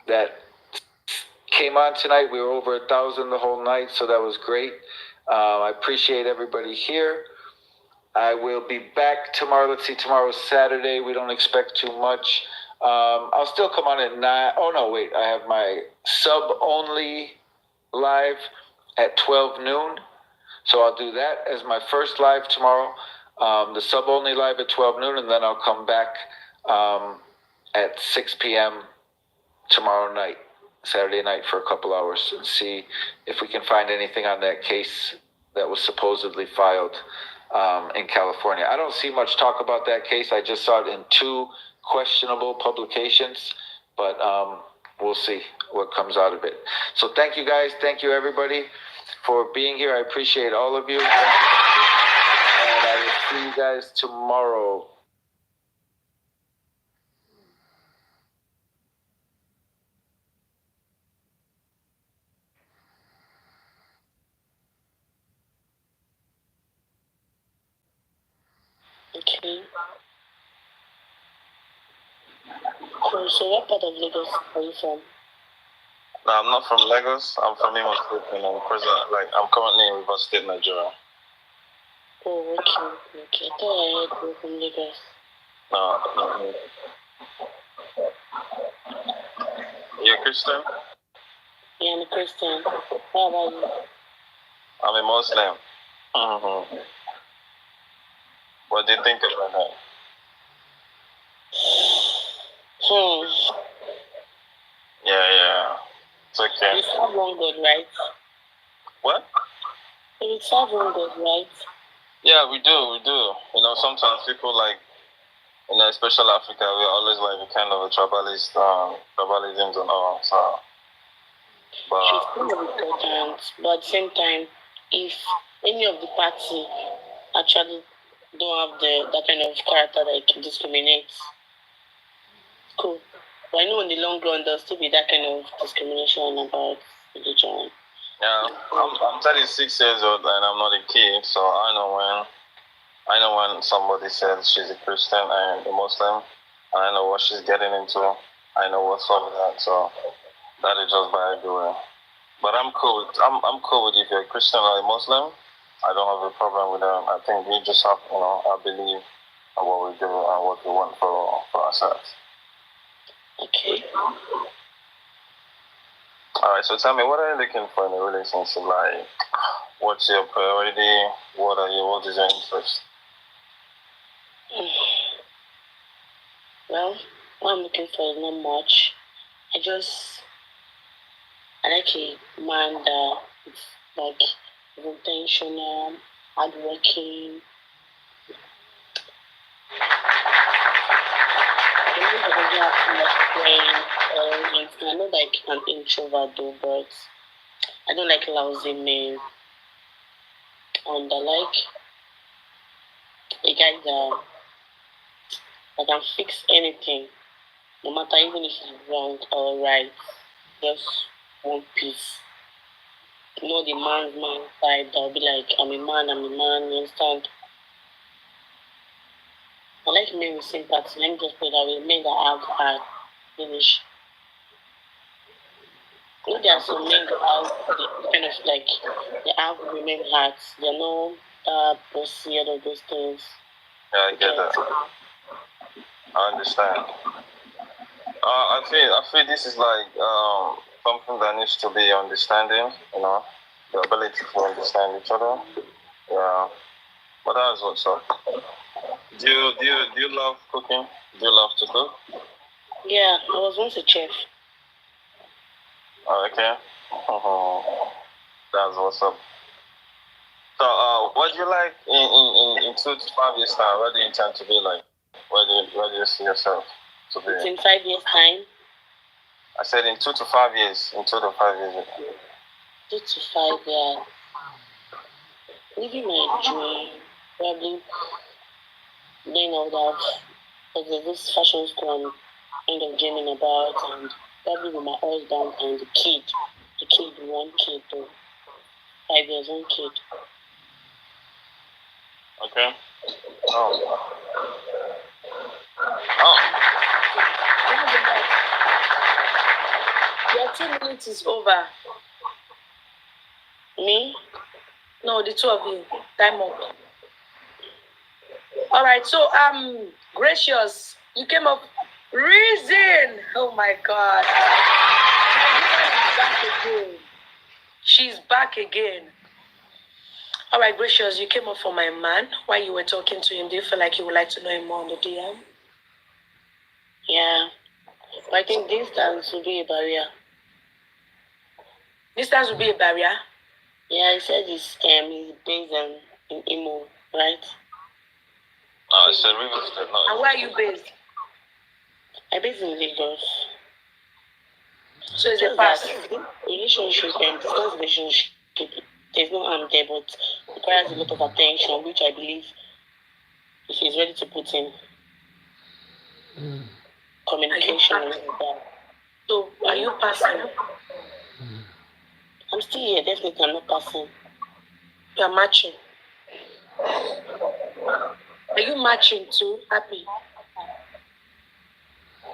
that came on tonight, we were over 1,000 the whole night, so that was great. I appreciate everybody here. I will be back tomorrow. Let's see, tomorrow's Saturday. We don't expect too much. I'll still come on at 9. Oh, no, wait. I have my sub-only live at 12 noon. So I'll do that as my first live tomorrow. The sub-only live at 12 noon, and then I'll come back at 6 p.m. tomorrow night, Saturday night, for a couple hours and see if we can find anything on that case that was supposedly filed in California. I don't see much talk about that case. I just saw it in 2 questionable publications, but we'll see what comes out of it. So thank you guys. Thank you, everybody, for being here. I appreciate all of you. And I will see you guys tomorrow. Okay. Cool. So what part of Lagos are you from? No, I'm not from Lagos. I'm from Imo State, and I'm currently in Rivers State, Nigeria. Oh, okay. Okay. I thought I heard you from Lagos. No. You're a Christian? Yeah, I'm a Christian. How about you? I'm a Muslim. Mm-hmm. What do you think about that? Yeah. It's okay. You serve one God, right? What? You serve one God, right? Yeah, we do. You know, sometimes people especially Africa, we're always like a kind of a tribalisms and all. So, It's kind of important, but at the same time, if any of the party actually don't have that kind of character that can discriminate, cool. But I know in the long run there'll still be that kind of discrimination about religion. Yeah, I'm 36 years old and I'm not a kid, so I know when somebody says she's a Christian and a Muslim, I know what she's getting into. I know what's up with that, so that is just by doing. But I'm cool with if you're a Christian or a Muslim. I don't have a problem with them. I think we just have, I believe in what we do and what we want for ourselves. Okay. Alright, so tell me, what are you looking for in a relationship? Like, what's your priority? What is your interest? Well, what I'm looking for is not much. I like a man that is like intentional, hardworking. I know that I have too much friends or anything. I'm not like an introvert though, but I don't like lousy men. And I like a guy that can fix anything, no matter even if it's wrong or right. Just one piece. Not the man side that'll be like, I'm a man, you understand? I like men with sympathy. Let me just put it that way. Men that have heart. Finish. You know, there are some men that have the kind of like, they have women hearts. They're not pussy, all of those things. Yeah, I get that. I understand. I feel this is like something that needs to be understanding, the ability to understand each other. Yeah, but that's what's up. Do you love cooking? Do you love to cook? Yeah, I was once a chef. Oh, okay. That's what's up. So, what do you like in 2 to 5 years time? What do you intend to be like? Where do you see yourself to be? In 5 years time. I said in 2 to 5 years. In 2 to 5 years. 2 to 5 years. Living my dream. Probably doing all that. Because there's this fashion school I'm kind of dreaming about, and probably with my husband and the kid. The kid, one kid, though. 5 years, one kid. Okay. Oh. Your 2 minutes is over. Me? No, the two of you. Time up. All right, so Gracious, you came up. Reason. Oh my God. She's back again. All right, Gracious, you came up for my man. While you were talking to him, do you feel like you would like to know him more on the DM? Yeah. I think distance will be a barrier. Distance will be a barrier? Yeah, he said he's based in Imo, right? It's a real estate. No. And where are you based? I'm based in Lagos. So it's a past relationship and distance relationship. There's no harm there, but requires a lot of attention, which I believe if he's ready to put in communication and all that. So are you passing? I'm still here, definitely I'm not passing. You're matching. Are you matching too? Happy?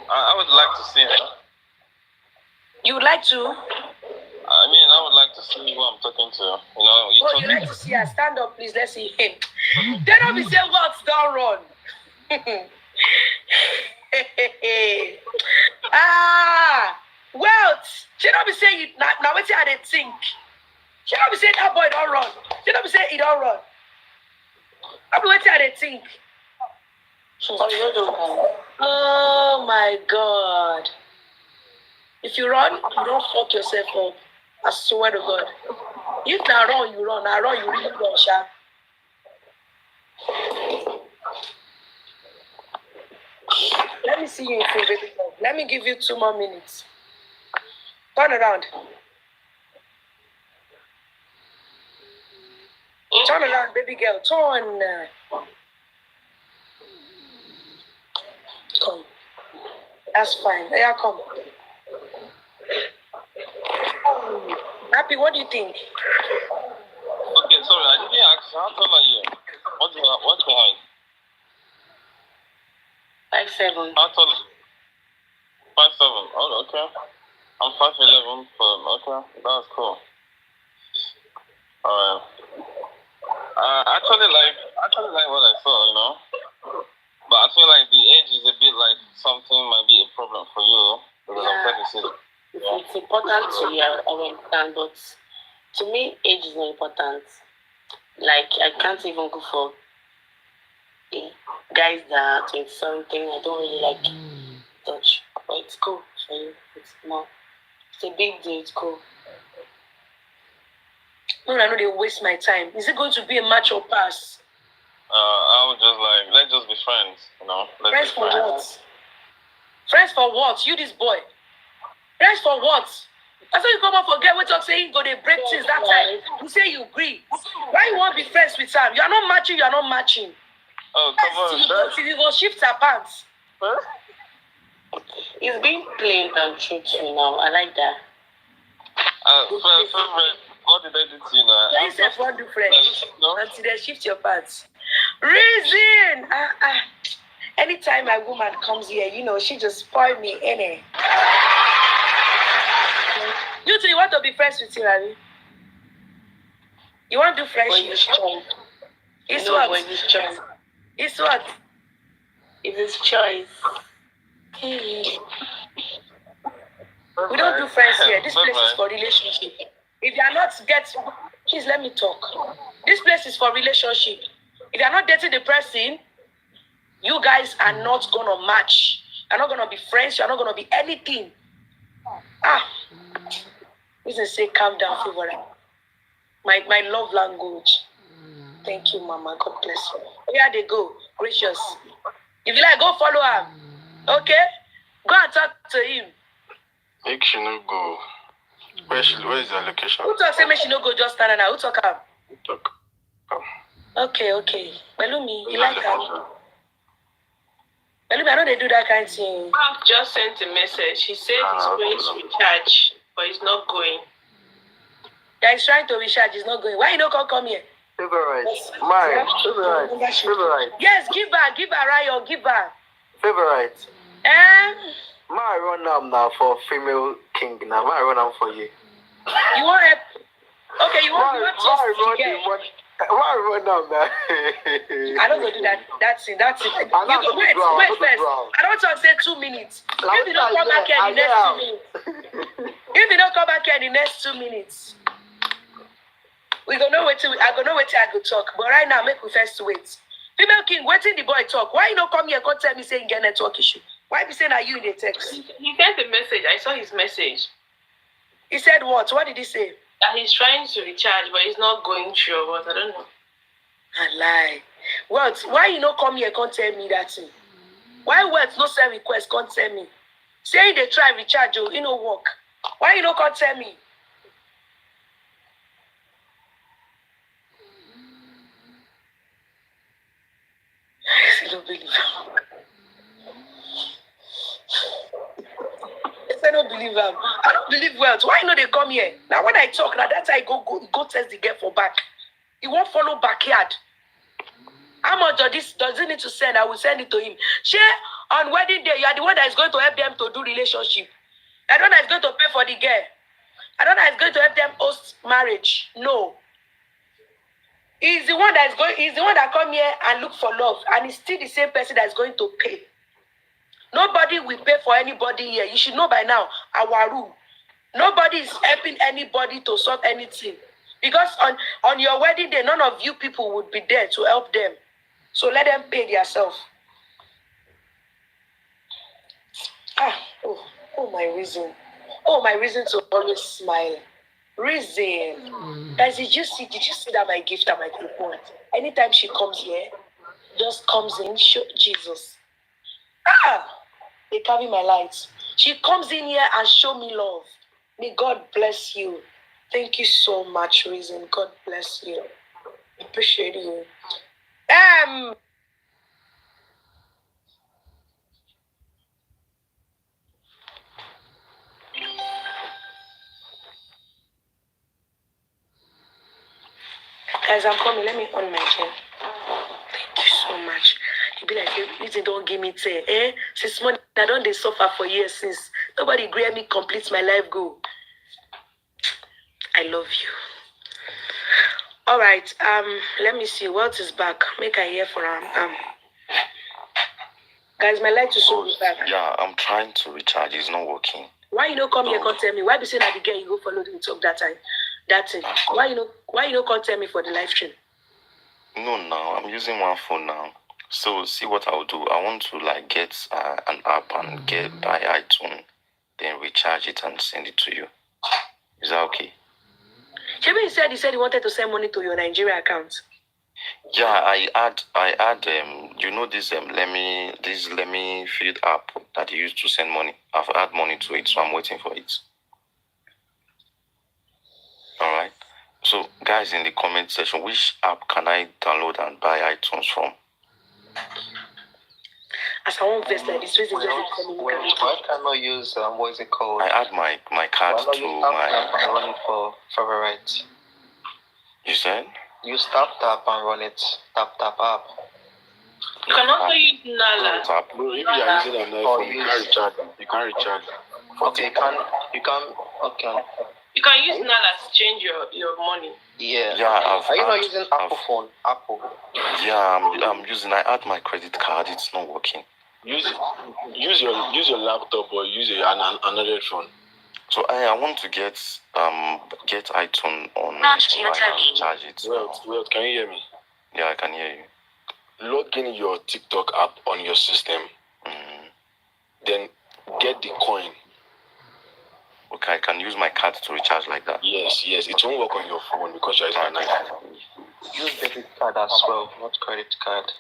I would like to see her. You would like to? I mean, I would like to see who I'm talking to. You know, you like to see her? Stand up, please. Let's see him. They don't be saying what's don't run. Wealth. She don't be saying it now. What's how they think? She don't be saying that boy don't run. She don't be saying he don't run. I'm waiting how they think. Oh my God. If you run, you don't fuck yourself up. I swear to God. If now run, you run. Now run, you really run, Sha. Let me see you in full, baby girl. Let me give you 2 more minutes. Turn around. Turn around, baby girl. Turn. Come. That's fine. Yeah, come. Happy, what do you think? Okay, sorry, I didn't ask. How tall are you? What's your height? 5'7". How tall? 5'7". Oh, okay. I'm 5'11". Okay, that's cool. Alright. I actually like what I saw, you know. But I feel like the age is a bit like something might be a problem for you because I'm 36. It's important to you, I understand, but to me, age is not important. Like, I can't even go for guys that are 20-something. I don't really like touch. But it's cool for you. It's a big deal. It's cool. No, I know they waste my time. Is it going to be a match or pass? I would just like, let's just be friends, you know. Friends for what? Friends for what? You this boy. Friends for what? That's why you come up for get talk saying go they break things that time. You say you agree. Why you want to be friends with Sam? You are not matching, you are not matching. Oh, come on. You go shift her pants. Huh? It's being plain and truthful now. I like that. What did I do to you now? You said one do friends. Until they shift your pants. Reason! Anytime a woman comes here, you know, she just spoil me, innit? You two, you want to be friends with him, Ravi? You want to do friendship? It's what? It's what? It's his choice. We don't do friends here. This place is for relationship. If you are not Please let me talk. This place is for relationship. If you're not dating the person, you guys are not gonna match. You're not gonna be friends. You're not gonna be anything. Listen, say calm down, favorite. My love language. Thank you, Mama. God bless you. Where they go? Gracious. If you like, go follow her. Okay? Go and talk to him. Make she no go. Where is the location? Who talk say make she no go just stand now? Who talk am? Talk. Okay. Belumi, you like her? Belumi, I know they do that kind of thing. Mark just sent a message. He said he's going to recharge, but he's not going. Yeah, he's trying to recharge. He's not going. Why you no come here? Favorite. My favorite. Yes, give her, Ryan, give her. Favorite. My run now for female king now. My run for you. You want help? Okay, you want to why run now? I don't go do that. That's it. Wait first. I don't talk say 2 minutes. If you don't come back here in the next 2 minutes. If you don't come back here in the next 2 minutes. I go know wait till I go talk. But right now, make we first wait. Female king, waiting the boy talk. Why you not come here and tell me saying get network issue? Why be saying are you in the text? He sent a message. I saw his message. He said what? What did he say? That he's trying to recharge, but he's not going through. But I don't know. I lie. What? Why you not come here and tell me that thing? Why words no send request can't tell me? Say they try recharge you, it no work. Why you not come tell me? I don't believe him. I don't believe him. I don't believe wealth. Why not they come here? Now when I talk, now that's I go test the girl for back. He won't follow backyard. How much of this does he need to send? I will send it to him. Share on wedding day, you are the one that is going to help them to do relationship. I don't know is going to pay for the girl. I don't know is going to help them host marriage. No. He's the one that come here and look for love, and it's still the same person that's going to pay. Nobody will pay for anybody here. You should know by now our rule. Nobody is helping anybody to solve anything. Because on your wedding day, none of you people would be there to help them. So let them pay themselves. Oh my reason. Oh, my reason to always smile. Reason. Guys, did you see that my gift and my coupon? Anytime she comes here, just comes in, show Jesus. They carry my lights. She comes in here and show me love. May God bless you. Thank you so much, Reason. God bless you. Appreciate you. Guys, I'm coming. Let me on my chair. Thank you so much. You be like, Reason don't give me tea. Since morning, I don't they suffer for years since nobody grant me complete my life goal. I love you. All right. Let me see. Wealth is back. Make I hear from guys, my light is so back. Yeah, I'm trying to recharge. It's not working. Why you not come here? Can't tell me. Why be saying that the girl you go follow the talk that time? That thing. Why you not can't tell me for the live stream? No, now I'm using one phone now. So see what I'll do. I want to get an app and buy iTunes, then recharge it and send it to you. Is that okay? He said he wanted to send money to your Nigeria account. Yeah, I add this let me feed app that you use to send money. I've add money to it, so I'm waiting for it. All right. So guys, in the comment section, which app can I download and buy iTunes from? As I won't invest like this, why cannot use what is it called? I add my card to my run it for favorite. You said? Use tap and run it. Tap app. You can also use Nala. Bro, if you are using an iPhone, you can't recharge. Okay, you can okay. You can use Nala to change your money. Yeah. Are you not using Apple phone? Apple. Yeah, I'm using. I add my credit card. It's not working. Use your laptop or use another phone. So I want to get iTunes online and charge it. Well, can you hear me? Yeah, I can hear you. Log in your TikTok app on your system. Then get the coin. Okay, I can use my card to recharge like that. Yes. It won't work on your phone because you're using an iPhone. Use debit card as well, not credit card.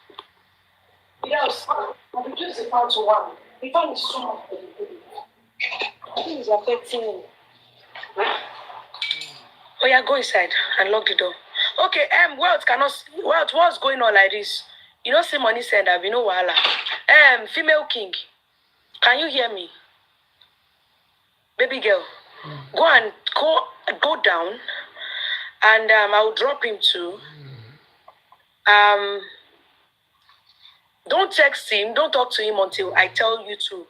Yes, I reduce the pound to 1. The pound is so much. It is affecting me. Oh yeah, go inside and lock the door. Okay, Wealth, what's going on like this? You don't see money send up, you know wahala. Female king, can you hear me? Baby girl, go down and I'll drop him too. Don't text him, don't talk to him until I tell you to.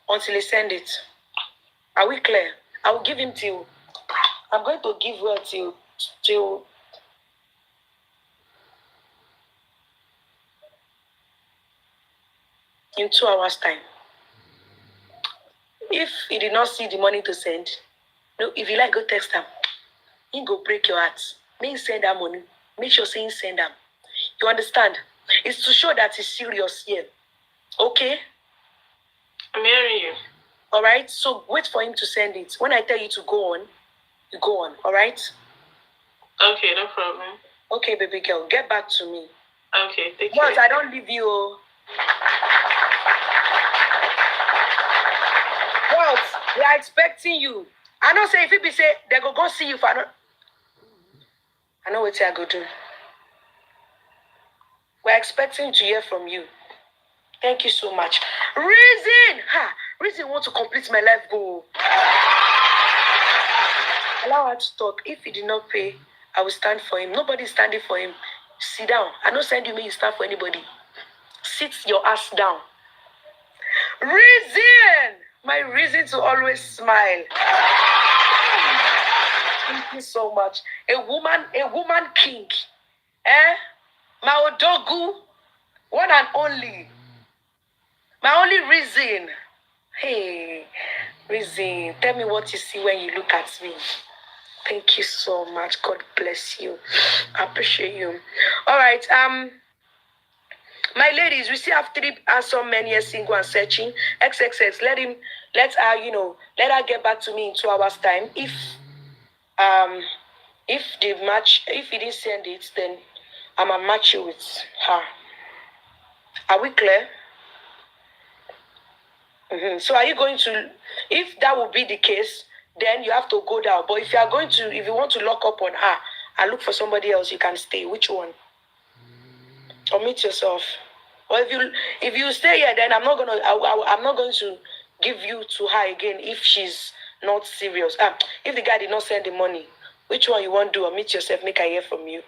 Until he send it. Are we clear? I will give him till. I'm going to give her till in 2 hours time. If he did not see the money to send, no, if you like, go text him. He go break your heart. Make him send that money. Make sure say he send them. You understand? It's to show that he's serious here. Okay? I'm hearing you. All right? So wait for him to send it. When I tell you to go on, you go on. All right? Okay, no problem. Okay, baby girl. Get back to me. Okay, take care. But I don't leave you. What? They are expecting you. I know say if it be say they go see you for I know what I go do. We're expecting to hear from you. Thank you so much. Reason want to complete my life goal. Allow her to talk. If he did not pay, I will stand for him. Nobody's standing for him. Sit down. I don't send you me, you stand for anybody. Sit your ass down. Reason! My reason to always smile. Thank you so much. A woman king. My odogu, one and only. My only reason. Hey, reason. Tell me what you see when you look at me. Thank you so much. God bless you. I appreciate you. All right. My ladies, we still have 3 handsome men here, single and searching. XXX. Let her get back to me in 2 hours time. If he didn't send it, then I'ma match you with her. Are we clear? So are you going to, if that will be the case, then you have to go down. But if you want to lock up on her and look for somebody else, you can stay. Which one? Or meet yourself. Or if you stay here, then I'm not going to give you to her again if she's not serious. If the guy did not send the money, which one you want to do? Or meet yourself, make I hear from you.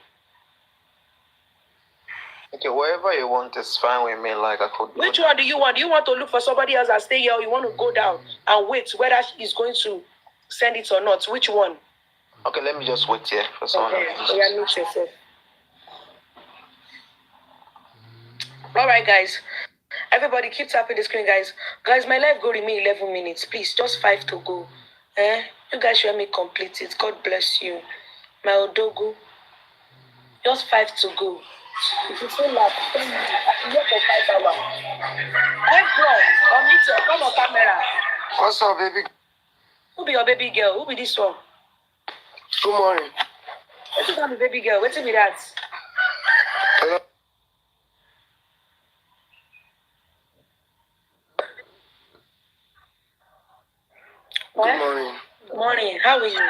Okay, whatever you want is fine with me. Like I could. Which one do you want? Do you want to look for somebody else and stay here, or you want to go down and wait whether he's going to send it or not? Which one? Okay, let me just wait here for someone else. Yeah, meet yourself. All right, guys. Everybody keep tapping the screen, guys. Guys, my life goal remain 11 minutes. Please, just 5 to go. You guys should help me complete it. God bless you. My odogu. Just 5 to go. If you feel like 10 minutes, I can work for 5 hours. Come on camera. What's up, baby? Who be your baby girl? Who be this one? Good morning. What's up, the baby girl? What's be that? Hello. Good morning. Good morning. How are you?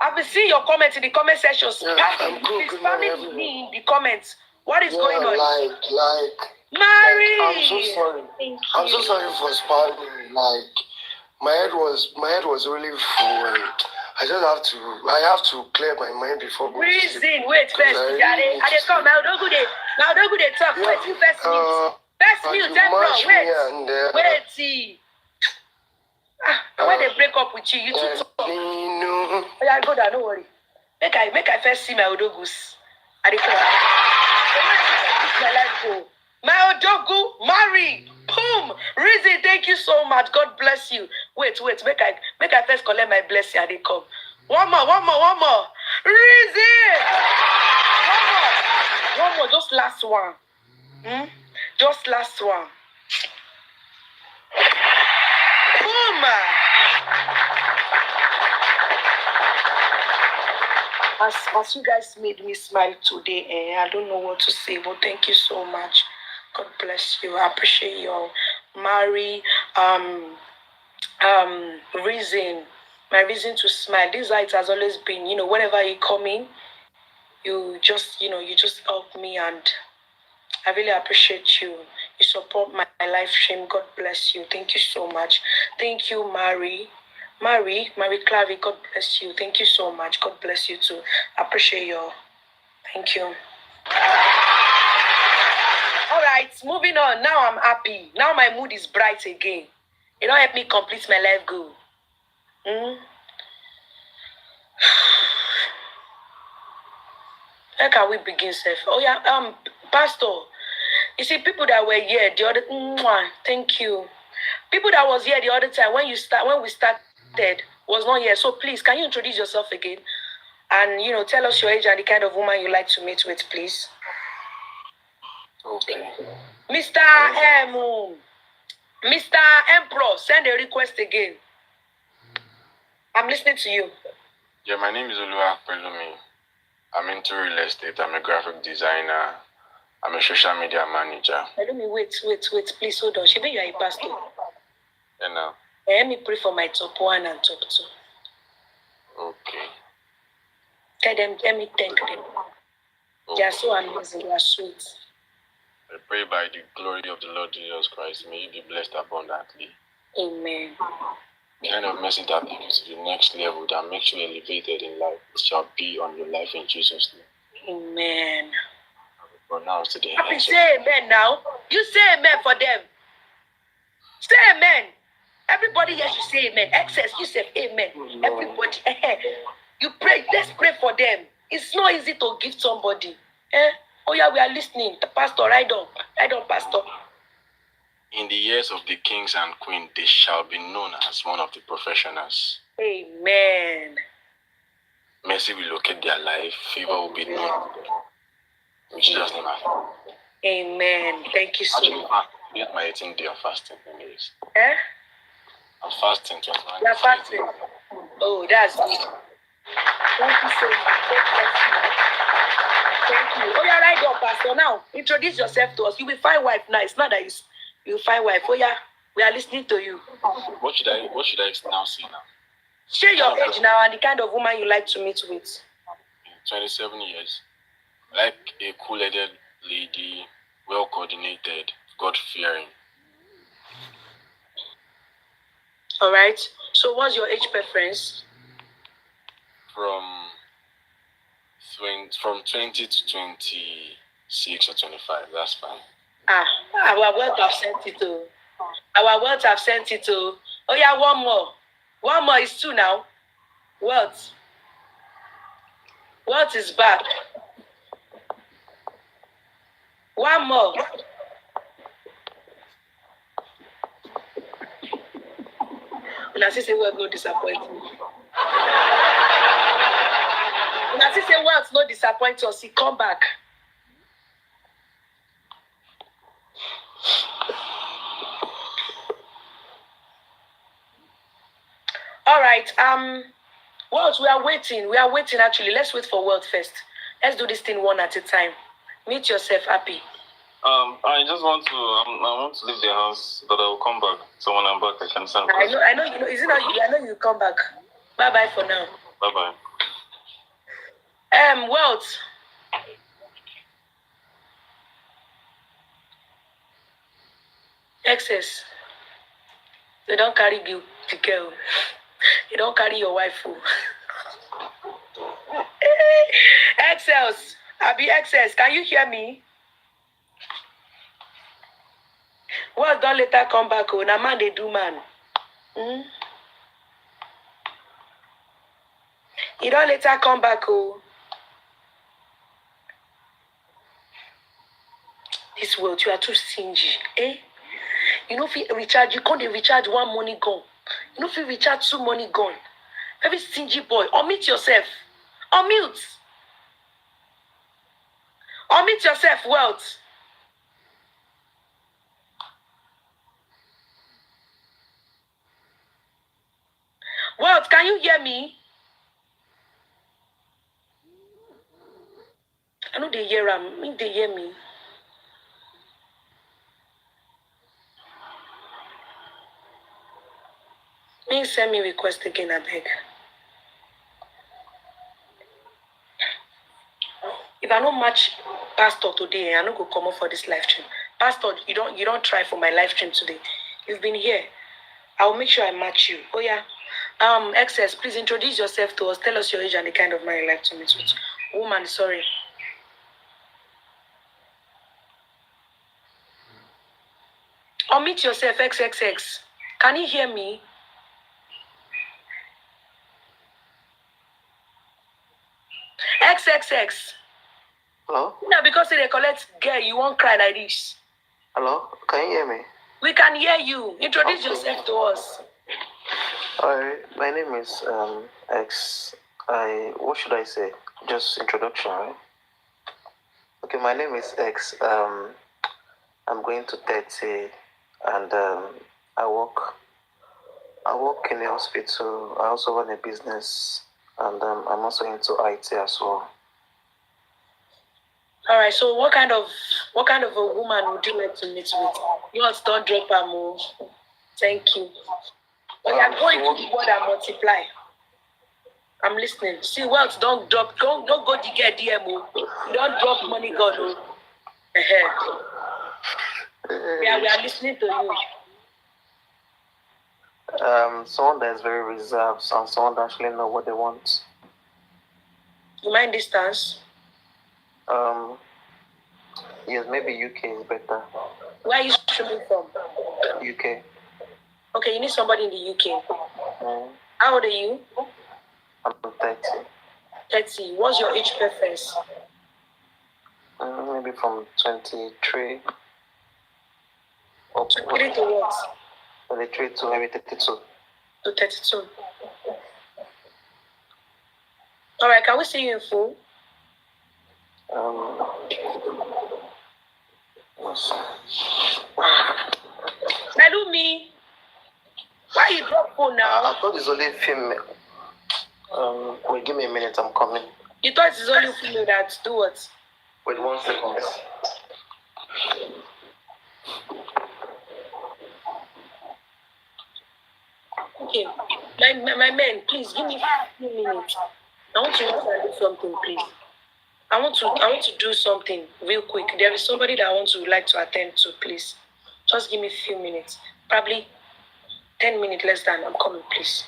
I've been seeing your comments in the comment section. Yeah, I'm good. Good morning, spamming me in the comments. What is going on? Mary! I'm so sorry. I'm so sorry for spamming. My head was really full. And I have to clear my mind before going to sleep. Wait first. I come. Now don't go there. Talk. Yeah, Wait, you first mute. First mute, wait. When they break up with you too talk. Yeah, go down, don't worry. Make I first see my odogus. I declare. This is my life goal. My Odogu, Mary, boom. Reason, thank you so much. God bless you. Wait, make I first collect my blessing and they come. One more. Reason. One more, just last one. Just last one. Boom. As you guys made me smile today, I don't know what to say, but thank you so much. God bless you. I appreciate your Mary, reason, my reason to smile. This light has always been, whenever you come in, you just help me, and I really appreciate you. You support my live stream. God bless you. Thank you so much. Thank you, Mary Clary. God bless you. Thank you so much. God bless you too. I appreciate you. Thank you. All right, moving on. Now I'm happy. Now my mood is bright again. You don't help me complete my life goal. How can we begin, Seth? Oh yeah, Pastor. You see, people that were here the other. Thank you. People that was here the other time when we started was not here. So please, can you introduce yourself again, and tell us your age and the kind of woman you like to meet with, please. Okay. Mr. Emperor, send a request again. I'm listening to you. Yeah, my name is Oluwa Pelumi. I'm into real estate. I'm a graphic designer. I'm a social media manager. Pelumi, wait, please hold on. Maybe you are a pastor. Yeah, now. Let me pray for my top 1 and top 2. Okay. Let me thank them. Okay. They are so amazing. They are sweet. I pray by the glory of the Lord Jesus Christ, may you be blessed abundantly. Amen. The kind of mercy that takes you to the next level, that makes you elevated in life, it shall be on your life in Jesus' name. Amen. Pronounce today. Say amen now. You say amen for them. Say amen. Everybody here should say amen. Excess, you say amen. Everybody, you pray. Let's pray for them. It's not easy to give somebody. Oh yeah, we are listening. The pastor, right on, pastor. In the years of the kings and queens, they shall be known as one of the professionals. Amen. Mercy will locate their life. Favor will be known. In Jesus' name, amen. Thank you so much. Here's my 18th day of fasting. I'm fasting 21 days. You're fasting? Oh, that's good. Thank you so much. Thank you. Oh, yeah, right there, Pastor. Now, introduce yourself to us. You will find wife now. It's not that you find wife. Oh, yeah, we are listening to you. What should I now say now? Share your age now and the kind of woman you like to meet with. 27 years. Like a cool-headed lady, well-coordinated, God-fearing. All right. So what's your age preference? From 20 to 26 or 25. That's fine. Our words have sent it to. Oh yeah, one more. One more is 2 now. What is back? One more. Una see say what go disappoint me. Una see say what no disappoint us. He come back. All right. World, we are waiting actually. Let's wait for World first. Let's do this thing one at a time. Meet yourself happy. I just want to I want to leave the house, but I will come back. So when I'm back, I can send. I know. Is it not you? I know you come back. Bye for now. Bye. World. Excess. They don't carry the girl. You don't carry your wife. Excess. Excess. Can you hear me? World don't later come back. Oh, na man they do man. He don't later come back. Oh. this world, you are too stingy. Eh? You know if you recharge, you can't recharge one money gone. You know if you recharge two money gone. Very stingy boy. Unmute yourself. Unmute. Unmute yourself, Wealth. Wealth, can you hear me? I know they hear me. They hear me. Please send me request again, I beg. If I don't match Pastor today, I don't go come up for this live stream. Pastor, you don't try for my live stream today. You've been here. I will make sure I match you. Oh yeah. XS, please introduce yourself to us. Tell us your age and the kind of man you like to meet with. Woman, sorry. Unmute yourself, XXX. Can you hear me? XXX. Hello? No, because they collect girl, you won't cry like this. Hello? Can you hear me? We can hear you. Introduce yourself to us. Alright, my name is X. What should I say? Just introduction, right? Okay, my name is X. I'm going to 30 and I work in a hospital. I also run a business and I'm also into IT as well. All right. So, what kind of a woman would you like to meet with? Yours, don't drop her move. Thank you. But you are going to the word and multiply. I'm listening. See, Wealth, don't drop. Don't go to get DMO. Don't drop money, God. Yeah, we are listening to you. Someone that is very reserved and someone that actually know what they want. You mind distance? Yes, maybe UK is better. Where are you streaming from? UK. Okay, you need somebody in the UK. How old are you? I'm 30. 30. What's your age preference? Maybe from 23. 23 to what? 23 to maybe 32. To 32. All right, can we see you in full? Melumi, why you drop phone now? I thought it's only female. Wait, give me a minute, I'm coming. You thought it's only female that do what? Wait 1 second. Okay, my man, please give me a few minutes. I want to do something, please. I want to do something real quick. There is somebody that I want to like to attend to, please. Just give me a few minutes. Probably 10 minutes less than. I'm coming, please.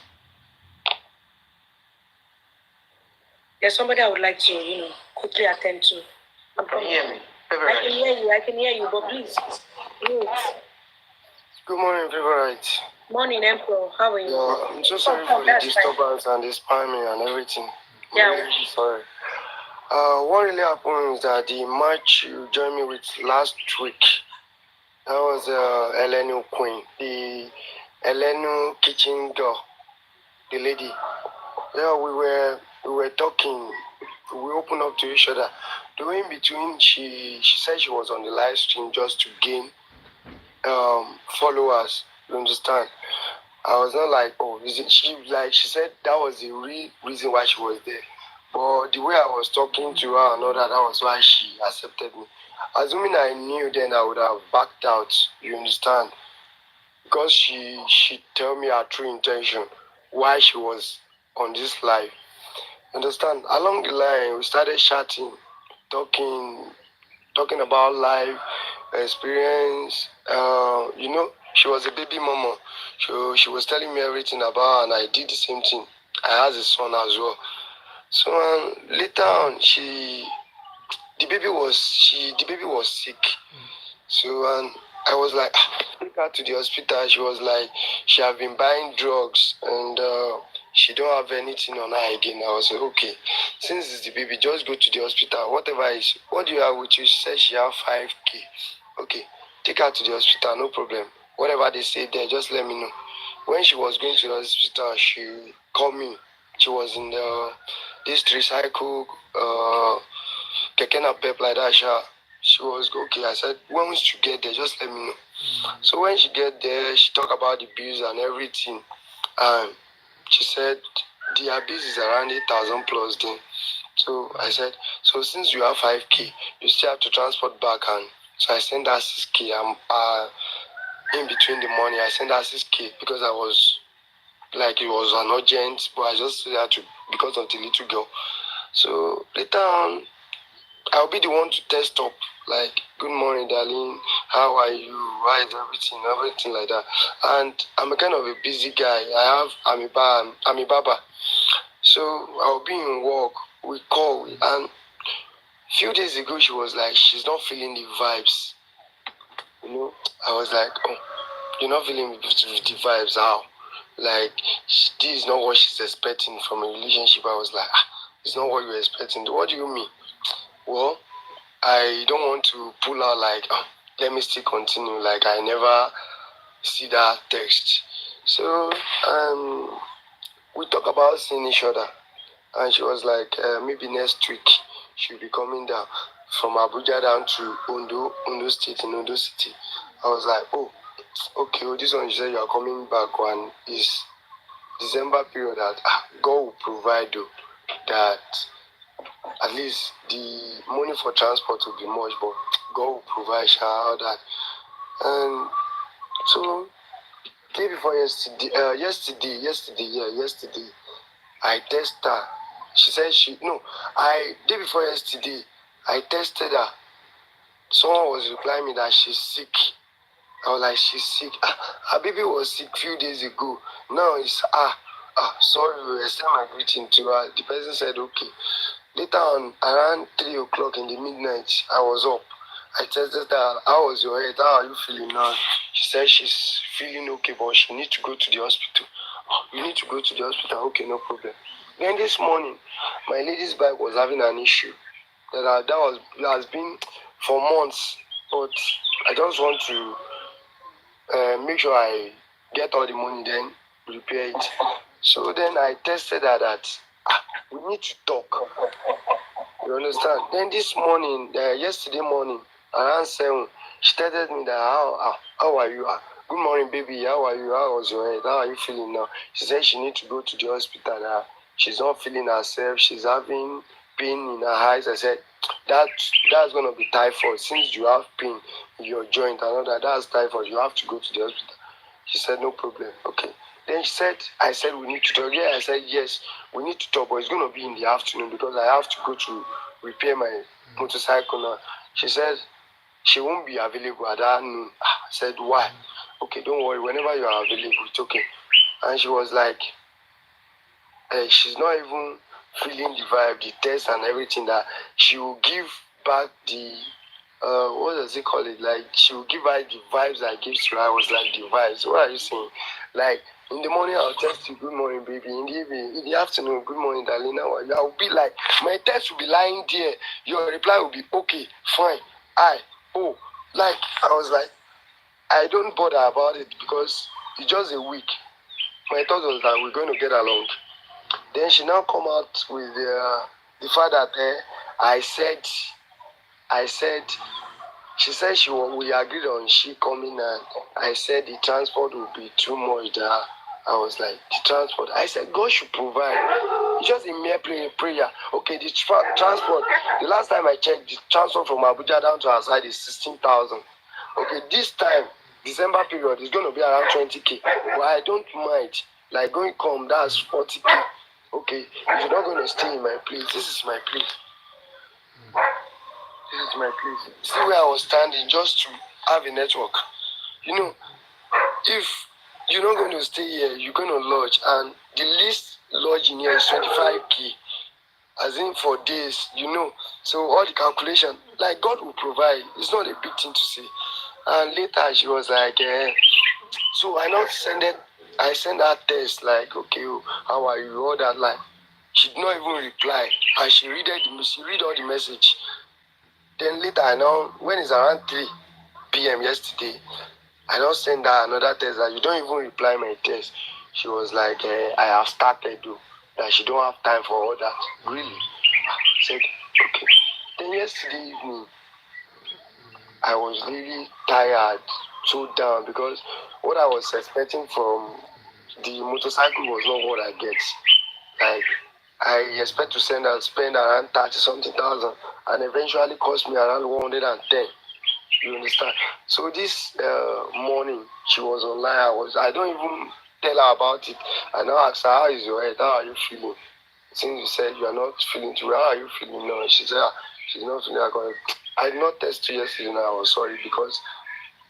There's somebody I would like to, quickly attend to. I'm coming. Can you hear me? I can hear you, but please. Wait. Good morning, favorite. Morning, Emperor. How are you? Yeah, I'm so sorry for the disturbance and the spamming and everything. Yeah. I'm really sorry. What really happened is that the match you joined me with last week, that was Elenu Queen, the Elenu kitchen girl, the lady. Yeah, we were talking. We opened up to each other. Though in between, she said she was on the live stream just to gain followers. You understand? I was not like, oh, is it she? Like she said, that was the real reason why she was there. But the way I was talking to her and all that was why she accepted me. Assuming I knew, then I would have backed out. You understand? Because she told me her true intention, why she was on this live. Understand? Along the line, we started chatting, talking about life experience. She was a baby mama. She was telling me everything about her, and I did the same thing. I had a son as well. So later on, the baby was sick. So I was like, take her to the hospital. She was like, she have been buying drugs and she don't have anything on her again. I was like, okay, since it's the baby, just go to the hospital. Whatever is, what do you have with you? She said she have 5K. okay, take her to the hospital, no problem. Whatever they say there, just let me know. When she was going to the hospital, she called me. She was in this tricycle, keke napep like that. She was okay. I said, once you get there, just let me know. So when she get there, she talked about the bills and everything. And she said the bills is around 8,000 plus then. So I said, so since you have 5K, you still have to transport back. And so I sent her 6K. In between the money, I sent her 6K because I was like, it was an urgent, but I just had to because of the little girl. So later on, I'll be the one to test up, like, good morning, darling, how are you, why is everything like that. And I'm a kind of a busy guy. I'm a barber. So I'll be in work, we call, and a few days ago, she was like, she's not feeling the vibes. I was like, oh, you're not feeling the vibes, how? Like, this is not what she's expecting from a relationship. I was like, it's not what you're expecting. What do you mean? Well, I don't want to pull out like, let me still continue. Like, I never see that text. So, we talk about seeing each other. And she was like, maybe next week she'll be coming down from Abuja down to Ondo State, in Ondo City. I was like, oh, okay, well, this one you said you are coming back one is December period that God will provide you that at least the money for transport will be much, but God will provide all that. And so day before yesterday, yesterday, I tested her. She said day before yesterday, I tested her. Someone was replying me that she's sick. I was like, she's sick. Her baby was sick a few days ago. Now it's, sorry, I sent my greeting to her. The person said, okay. Later on, around 3 o'clock in the midnight, I was up. I tested her, how was your head? How are you feeling now? She said she's feeling okay, but she needs to go to the hospital. You need to go to the hospital. Okay, no problem. Then this morning, my lady's bike was having an issue. That has been for months, but I just want to make sure I get all the money, then repair it. So then I tested her that we need to talk. You understand? Then this morning, yesterday morning, around 7, she texted me that how are you? Good morning, baby. How are you? How was your head? How are you feeling now? She said she needs to go to the hospital now. She's not feeling herself. She's having pain in her eyes. I said, that's going to be typhoid. Since you have pain in your joint and all that, that's typhoid. You have to go to the hospital. She said, no problem. Okay. Then I said, we need to talk. Yeah, I said, yes, we need to talk, but it's going to be in the afternoon because I have to go to repair my motorcycle now. She said she won't be available at that noon. I said, why? Okay, don't worry. Whenever you are available, it's okay. And she was like, she's not even feeling the vibe, the test and everything, that she will give back the, what does it call it? Like, she will give back the vibes I gave to her. I was like, the vibes? What are you saying? Like, in the morning, I'll text you, good morning, baby. In the evening, in the afternoon, good morning, darling. How are you? I'll be like, my text will be lying there. Your reply will be, okay, fine. Like, I was like, I don't bother about it because it's just a week. My thought was that we're going to get along. Then she now come out with the fact that she said we agreed on she coming, and I said the transport would be too much. That I was like, the transport. I said God should provide. It's just a mere prayer. Okay, the transport. The last time I checked, the transport from Abuja down to our side is 16,000. Okay, this time December period is going to be around 20K. But I don't mind. Like going come, that's 40K. Okay, if you're not going to stay in my place, this is my place. This is my place. See where I was standing just to have a network. If you're not going to stay here, you're going to lodge. And the least lodging here is 25K. As in for days, So all the calculation, like God will provide. It's not a big thing to say. And later she was like, so I sent her text like, okay, how are you? All that, like, she did not even reply, and she read all the message. Then later, when it's around 3, p.m. yesterday. I just sent her another text that you don't even reply my text. She was like, I have started though. That she don't have time for all that. Really? I said, okay. Then yesterday evening, I was really tired, so down, because what I was expecting from the motorcycle was not what I get. Like, I expect to spend around 30 something thousand, and eventually cost me around 110. You understand? So this morning she was online. I don't even tell her about it. I now asked her, how is your head? How are you feeling? Since you said you are not feeling too well, how are you feeling now? She said, she's not feeling like I did not text you yesterday and I was sorry because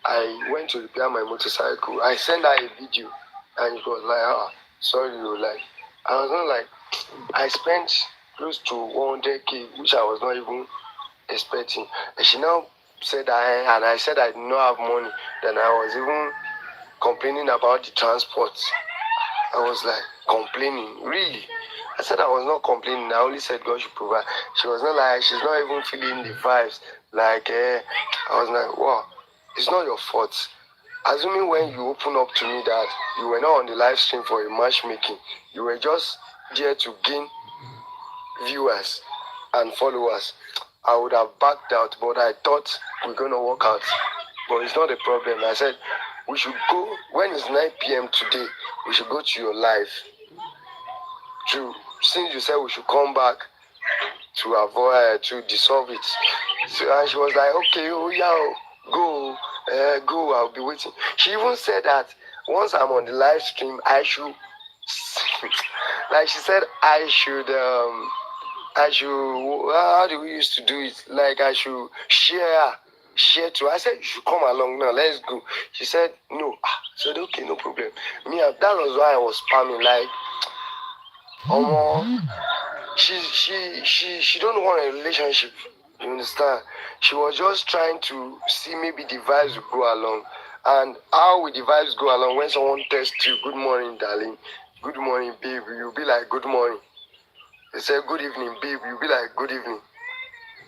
I went to repair my motorcycle. I sent her a video and it was like, sorry, like, I was not like, I spent close to 100k, which I was not even expecting. And she now said I said I did not have money. Then I was even complaining about the transport. I was like, complaining? Really? I said I was not complaining. I only said God should provide. She was not like, she's not even feeling the vibes. Like, I was like, wow, it's not your fault. Assuming when you open up to me that you were not on the live stream for a matchmaking, you were just there to gain viewers and followers, I would have backed out, but I thought we're going to work out. But it's not a problem. I said, we should go, when it's 9 p.m. today, we should go to your live. Since you said we should come back to avoid, to dissolve it. So, and she was like, okay, oh yeah, go, I'll be waiting. She even said that once I'm on the live stream, I should, like she said, I should, how do we used to do it? Like I should share to. I said, you should come along now, let's go. She said, no. I said, okay, no problem. That was why I was spamming, like, she don't want a relationship, you understand? She was just trying to see maybe the vibes will go along. And how will the vibes go along when someone texts you, good morning, darling, good morning, babe, you'll be like, good morning. They say, good evening, babe, you'll be like, good evening.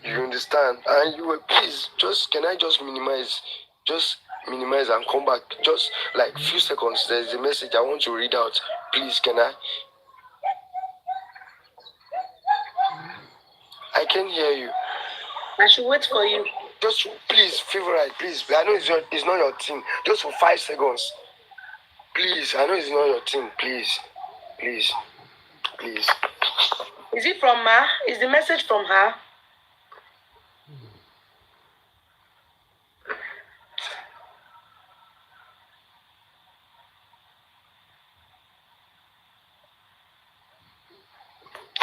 You understand? And you were, please, can I just minimize and come back? Just like few seconds, there's a message I want to read out. Please, can I? I can't hear you. I should wait for you. Just please, favorite, please. I know it's not your thing. Just for 5 seconds. Please, I know it's not your thing. Please. Is it from her? Is the message from her?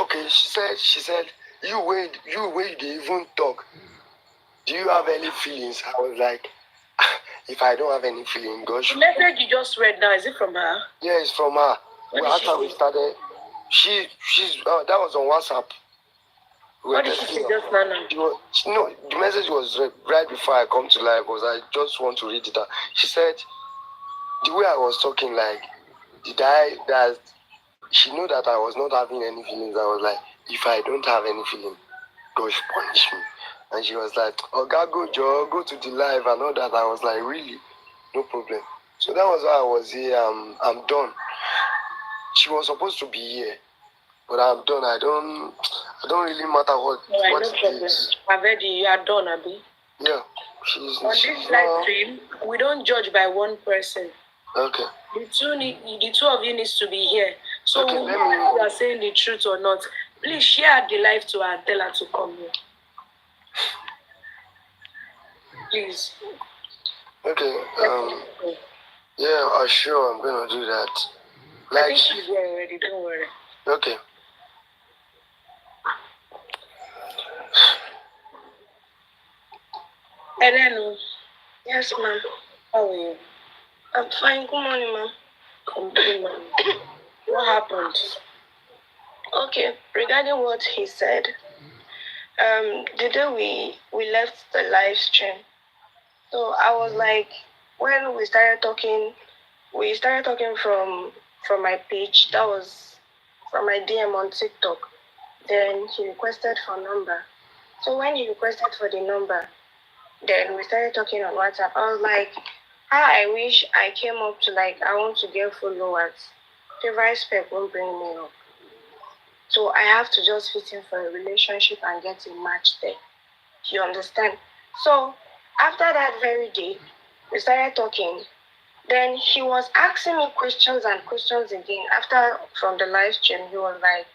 Okay, she said, you wait, they even talk. Do you have any feelings? I was like, if I don't have any feeling, gosh. The message you just read now, is it from her? Yeah, it's from her. After we started, she's that was on WhatsApp. What did she say just now? No, the message was right before I come to live, because I just want to read it out. She said, the way I was talking, like, she knew that I was not having any feelings. I was like, if I don't have any feeling, God should punish me. And she was like, oh God, go to the live and all that. I was like, really? No problem. So that was why I was here. I'm done. She was supposed to be here, but I'm done. I don't really matter what it is. I've read you are done, Abby. Yeah. On this live stream, we don't judge by one person. Okay. The two of you needs to be here. So okay, whether you are saying the truth or not, please share the live to her and tell her to come here. Please. Okay. Yeah, sure, I'm gonna do that. I think she's here already, don't worry. Okay. Hello. Yes, ma'am. How are you? I'm fine. Good morning, ma'am. Good morning. What happened? Okay, regarding what he said, the day we left the live stream, so I was like, when we started talking from my page, that was from my DM on TikTok. Then he requested for number. So when he requested for the number, Then we started talking on WhatsApp. I was like, how I wish I came up to like, I want to get followers. Favorite spec won't bring me up. So I have to just fit in for a relationship and get a match there. You understand? So after that very day, we started talking. Then he was asking me questions and questions again. After from the live stream, he was like,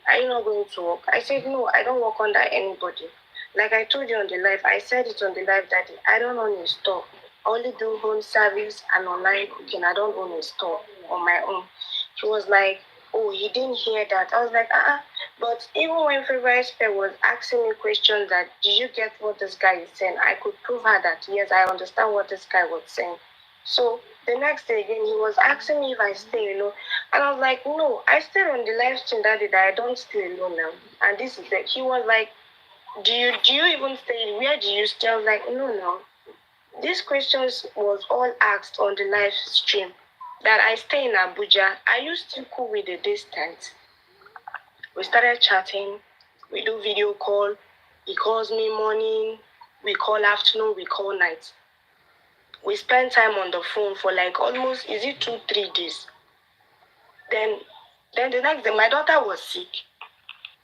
are you not going to work? I said, no, I don't work under anybody. Like I told you on the live, I said it on the live that I don't own a store. I only do home service and online cooking. I don't own a store on my own. He was like, oh, he didn't hear that. I was like, But even when Favorite Spare was asking me questions that, did you get what this guy is saying? I could prove her that, yes, I understand what this guy was saying. So the next day again, he was asking me if I stay alone. And I was like, no, I stay on the live stream that day that I don't stay alone now. And this is it. He was like, do you even stay? Where do you stay? I was like, no. These questions was all asked on the live stream. That I stay in Abuja. Are you still cool with the distance? We started chatting. We do video call. He calls me morning. We call afternoon. We call night. We spent time on the phone for like almost, 2-3 days. Then the next day, my daughter was sick.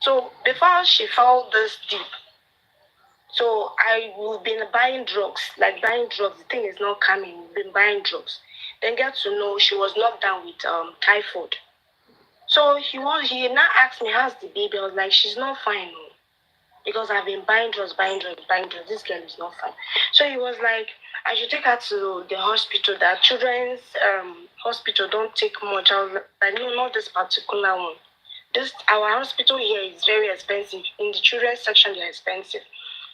So before she fell this deep, so we've been buying drugs. The thing is not coming. We've been buying drugs. Then get to know she was knocked down with typhoid. So he now asked me, how's the baby? I was like, she's not fine. Because I've been buying drugs. This girl is not fine. So he was like, I should take her to the hospital. That children's hospital don't take much. I was like, no, not this particular one. Our hospital here is very expensive. In the children's section, they're expensive.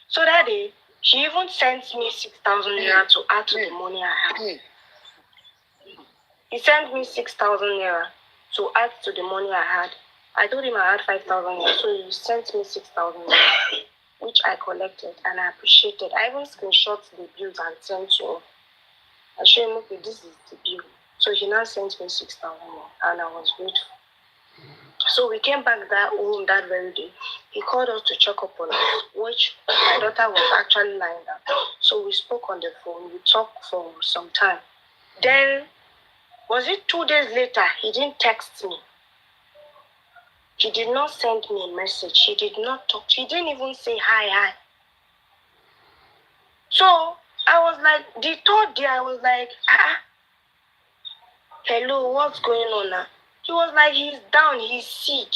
So that day, he even sent me 6,000 naira to add to the money I had. He sent me 6,000 naira to add to the money I had. I told him I had 5,000 naira, so he sent me 6,000 naira, which I collected and I appreciated. I even screenshot the bills and sent to him. I showed him, okay, this is the bill. So he now sent me 6,000 naira, and I was grateful. So we came back home that very day. He called us to check up on us, which my daughter was actually lying down. So we spoke on the phone. We talked for some time. Then, was it 2 days later, he didn't text me. He did not send me a message. He did not talk. He didn't even say hi. So I was like, the third day, I was like, hello, what's going on now? He was like, he's down, he's sick.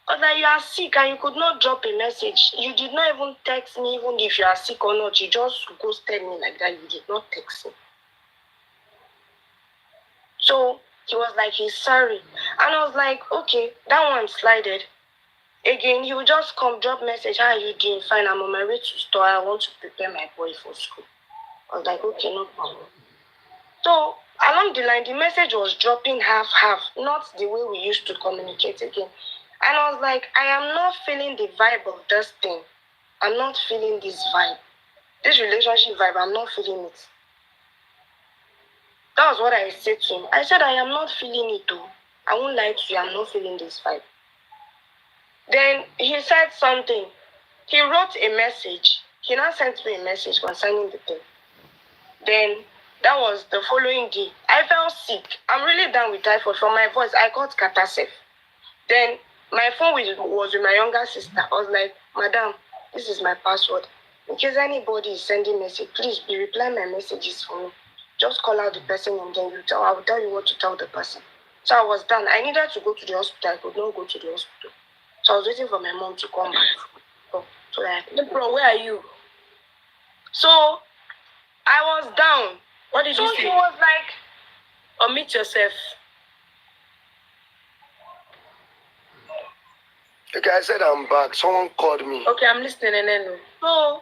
I was like, you are sick and you could not drop a message. You did not even text me, even if you are sick or not. You just ghosted me like that. You did not text me. So he was like, he's sorry. And I was like, okay, that one slided. Again, he would just come, drop message, how are you doing? Fine, I'm on my way to store. I want to prepare my boy for school. I was like, okay, no problem. So along the line, the message was dropping half, not the way we used to communicate again. And I was like, I am not feeling the vibe of this thing. I'm not feeling this vibe. This relationship vibe, I'm not feeling it. That was what I said to him. I said, I am not feeling it too. I won't lie to you, I'm not feeling this vibe. Then he said something. He wrote a message. He now sent me a message concerning the thing. Then that was the following day. I felt sick. I'm really down with typhoid. From my voice, I got cataseph. Then my phone was with my younger sister. I was like, Madam, this is my password. In case anybody is sending message, please be replying my messages for me. Just call out the person and then I will tell you what to tell the person. So I was done. I needed to go to the hospital. I could not go to the hospital. So I was waiting for my mom to come back. So bro, where are you? So I was down. What did you say? So he was like, omit yourself. Okay, I said I'm back. Someone called me. Okay, I'm listening. So,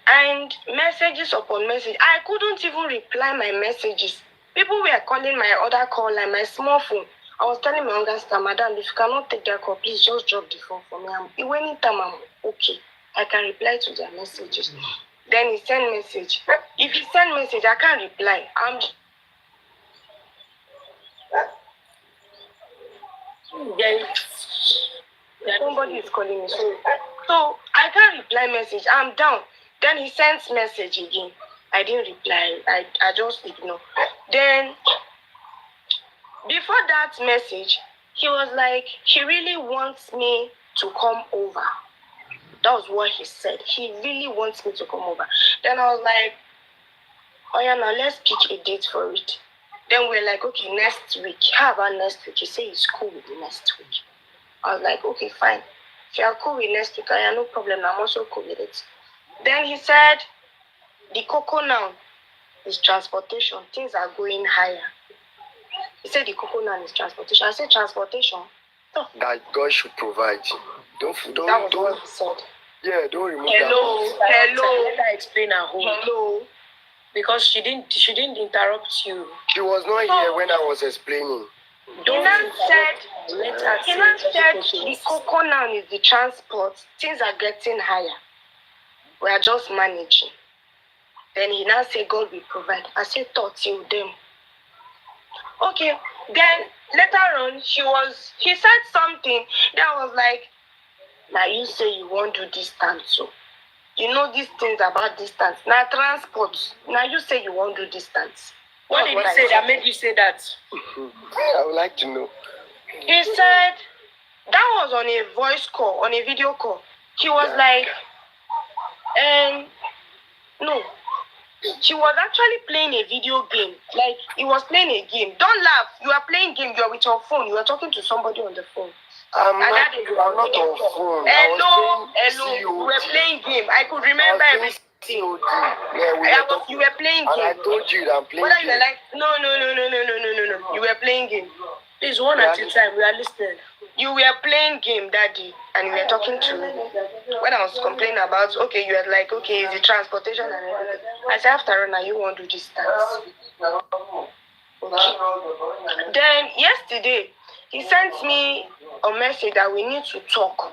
and messages upon message. I couldn't even reply my messages. People were calling my other call, like my small phone. I was telling my younger sister, Madam, if you cannot take that call, please just drop the phone for me. Anytime I'm okay, I can reply to their messages. Then he sent message. If he send message, I can't reply. Somebody is calling me. So I can't reply message. I'm down. Then he sends message again. I didn't reply. I just ignore. Then before that message, he was like, he really wants me to come over. That was what he said. He really wants me to come over. Then I was like, oh yeah, now let's pick a date for it. Then we're like, okay, next week. How about next week? He said he's cool with the next week. I was like, okay, fine. If you're cool with next week, I have no problem. I'm also cool with it. Then he said, the cocoa now is transportation. Things are going higher. He said the cocoa now is transportation. I said transportation. Oh. That God should provide. Don't. That was what he said. Yeah, don't remove Hello. Let her explain her home. Hello. Because she didn't interrupt you. She was not here when I was explaining. He now said the cocoa now is the transport. Things are getting higher. We are just managing. Then he now said God will provide. I said thought you them. Okay. Then later on he said something that was like, now you say you won't do distance, so you know these things about distance. Now transport. Now you say you won't do distance. What did he say that made you say that? I would like to know. He said that was on a voice call, on a video call. He was like, no. She was actually playing a video game. Like, he was playing a game. Don't laugh. You are playing game. You are with your phone. You are talking to somebody on the phone. I'm not on phone. Hello. You were playing game. I could remember everything. You were playing game. And I told you that I'm playing game. You were like, no. You were playing game. Please, one at a time. We are listening. You were playing game that day, and you were talking to me. When I was complaining about, okay, you were like, okay, is the transportation and everything. I said, after all, now you won't do distance. Okay. Then yesterday, he sent me a message that we need to talk.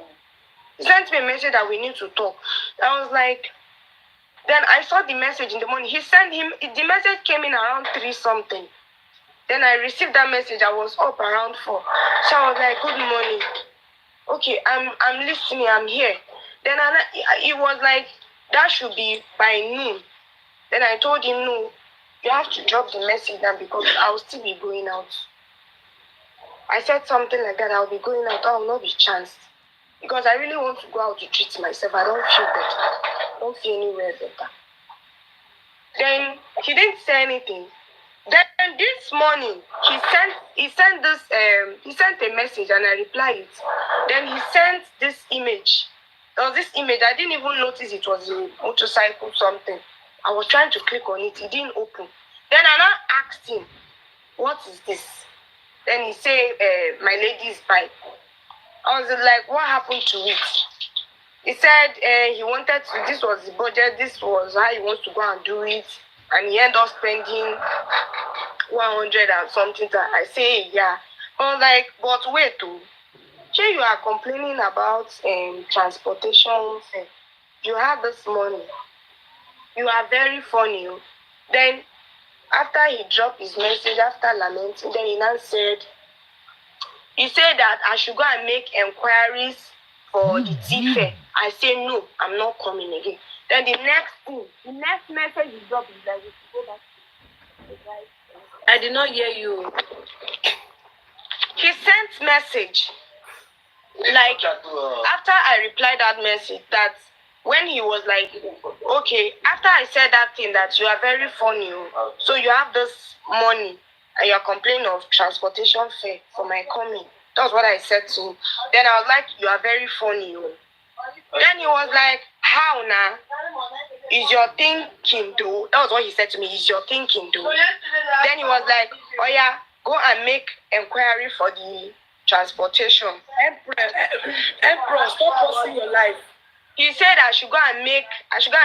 He sent me a message that we need to talk. I was like, then I saw the message in the morning. The message came in around 3 something. Then I received that message. I was up around 4. So I was like, good morning. Okay, I'm listening. I'm here. Then it was like, that should be by noon. Then I told him, no, you have to drop the message now because I'll still be going out. I said something like that. I'll be going out. I will not be chanced. Because I really want to go out to treat myself. I don't feel better. I don't feel anywhere better. Then he didn't say anything. Then this morning he sent a message and I replied it. Then he sent this image. There was this image. I didn't even notice it was a motorcycle something. I was trying to click on it. It didn't open. Then I now asked him, what is this? Then he said, my lady's bike. I was like, what happened to it? He said he wanted to, this was the budget, this was how he wants to go and do it. And he ended up spending 100 and something. I say, yeah. I was like, but wait, too. Sure, you are complaining about transportation. You have this money. You are very funny. Then, after he dropped his message, after lamenting, then he now said, he said that I should go and make inquiries for the tea. I say, no, I'm not coming again. Then the next message he dropped is like, we should go back to the guy. I did not hear you. He sent message. Like, after I replied that message, that when he was like, okay, after I said that thing that you are very funny, so you have this money and you are complaining of transportation fare for my coming. That's what I said to him. Then I was like, you are very funny. Then he was like, how now? Is your thinking do? That was what he said to me. Is your thinking do? Then he was like, oh yeah, go and make inquiry for the transportation. Emperor, stop posting your life. He said I should go and make inquiries. I should go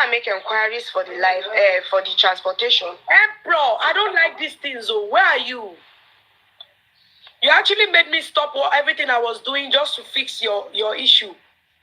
and make inquiries for the life for the transportation. Emperor, I don't like these things. So where are you? You actually made me stop everything I was doing just to fix your issue.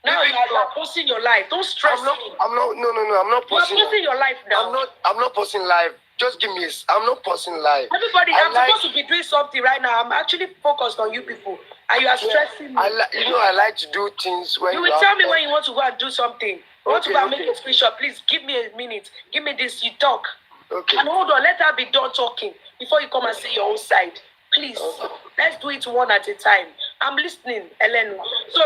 Now you are posting your life. Don't stress me. I'm not posting. You're posting your life now. I'm not posting live. Just give me I'm not posting live. Everybody, I'm supposed to be doing something right now. I'm actually focused on you people. and you are stressing me. I like to do things when you will tell me when you want to go and do something. You want to go and make a screenshot, please give me a minute. Give me this, you talk. Okay. And hold on, let her be done talking before you come and say your own side. Please, let's do it one at a time. I'm listening, Ellen. So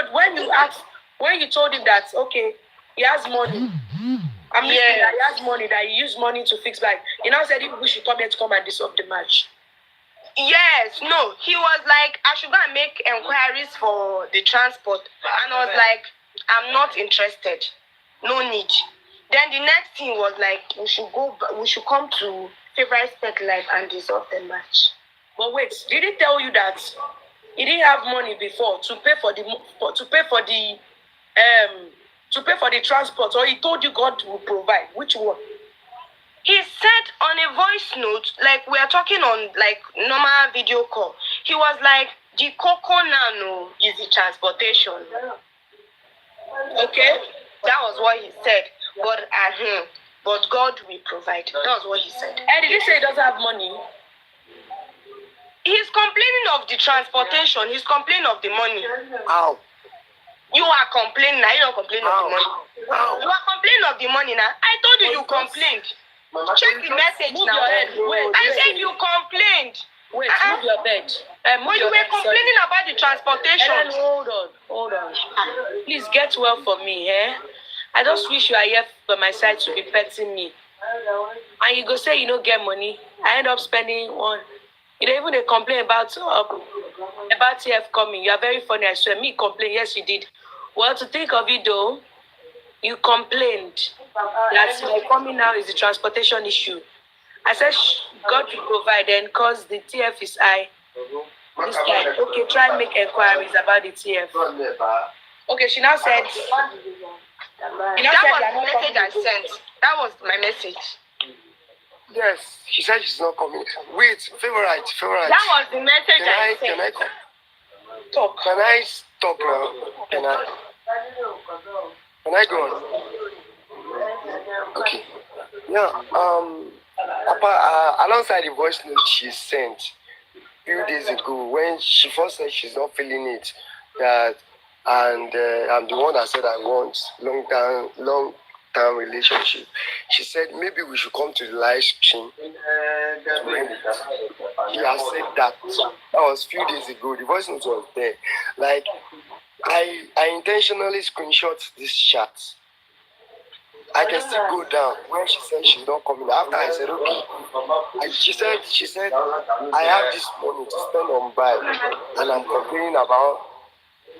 when you told him that, okay, he has money. I'm listening that he has money, that he used money to fix back. He now said we should come here to come and dissolve the match. Yes, no, he was like, I should go and make inquiries for the transport. And I was like, I'm not interested. No need. Then the next thing was like, we should come to Favorite Spec Life and dissolve the match. But wait, did he tell you that he didn't have money before to pay for the transport, or he told you God will provide? Which one? He said on a voice note, like we are talking on like normal video call. He was like, the cocoa nano is the transportation. Okay, that was what he said. But God will provide. That was what he said. And did he say he doesn't have money? He's complaining of the transportation. He's complaining of the money. How? You are complaining now. You don't complain of the money. You are complaining of the money now. I told you you complained. Check the message now. I said you complained. Wait, move your bed. But you were complaining about the transportation. Ellen, hold on. Please get well for me, eh? I just wish you are here by my side to be petting me. And you go say you don't get money. I end up spending one. You don't even complain about TF coming. You are very funny, I swear. Me complain, yes you did. Well, to think of it though, you complained that my coming now is the transportation issue. I said God will provide then because the TF is high. This time, okay, try and make inquiries about the TF. Okay, she now said. That was the message I sent. That was my message. Yes, she said she's not coming. Wait, favorite. That was the message I sent. Can I come? Talk. Can I stop now? Can I go on? Okay. Yeah. Alongside the voice note she sent a few days ago when she first said she's not feeling it, and I'm the one that said I want long-term relationship. She said maybe we should come to the live stream. She has said that. That was a few days ago. The voice note was there. Like I intentionally screenshot this chat. I can still go down when she said she's not coming. After I said okay, she said I have this money to spend on buy, and I'm complaining about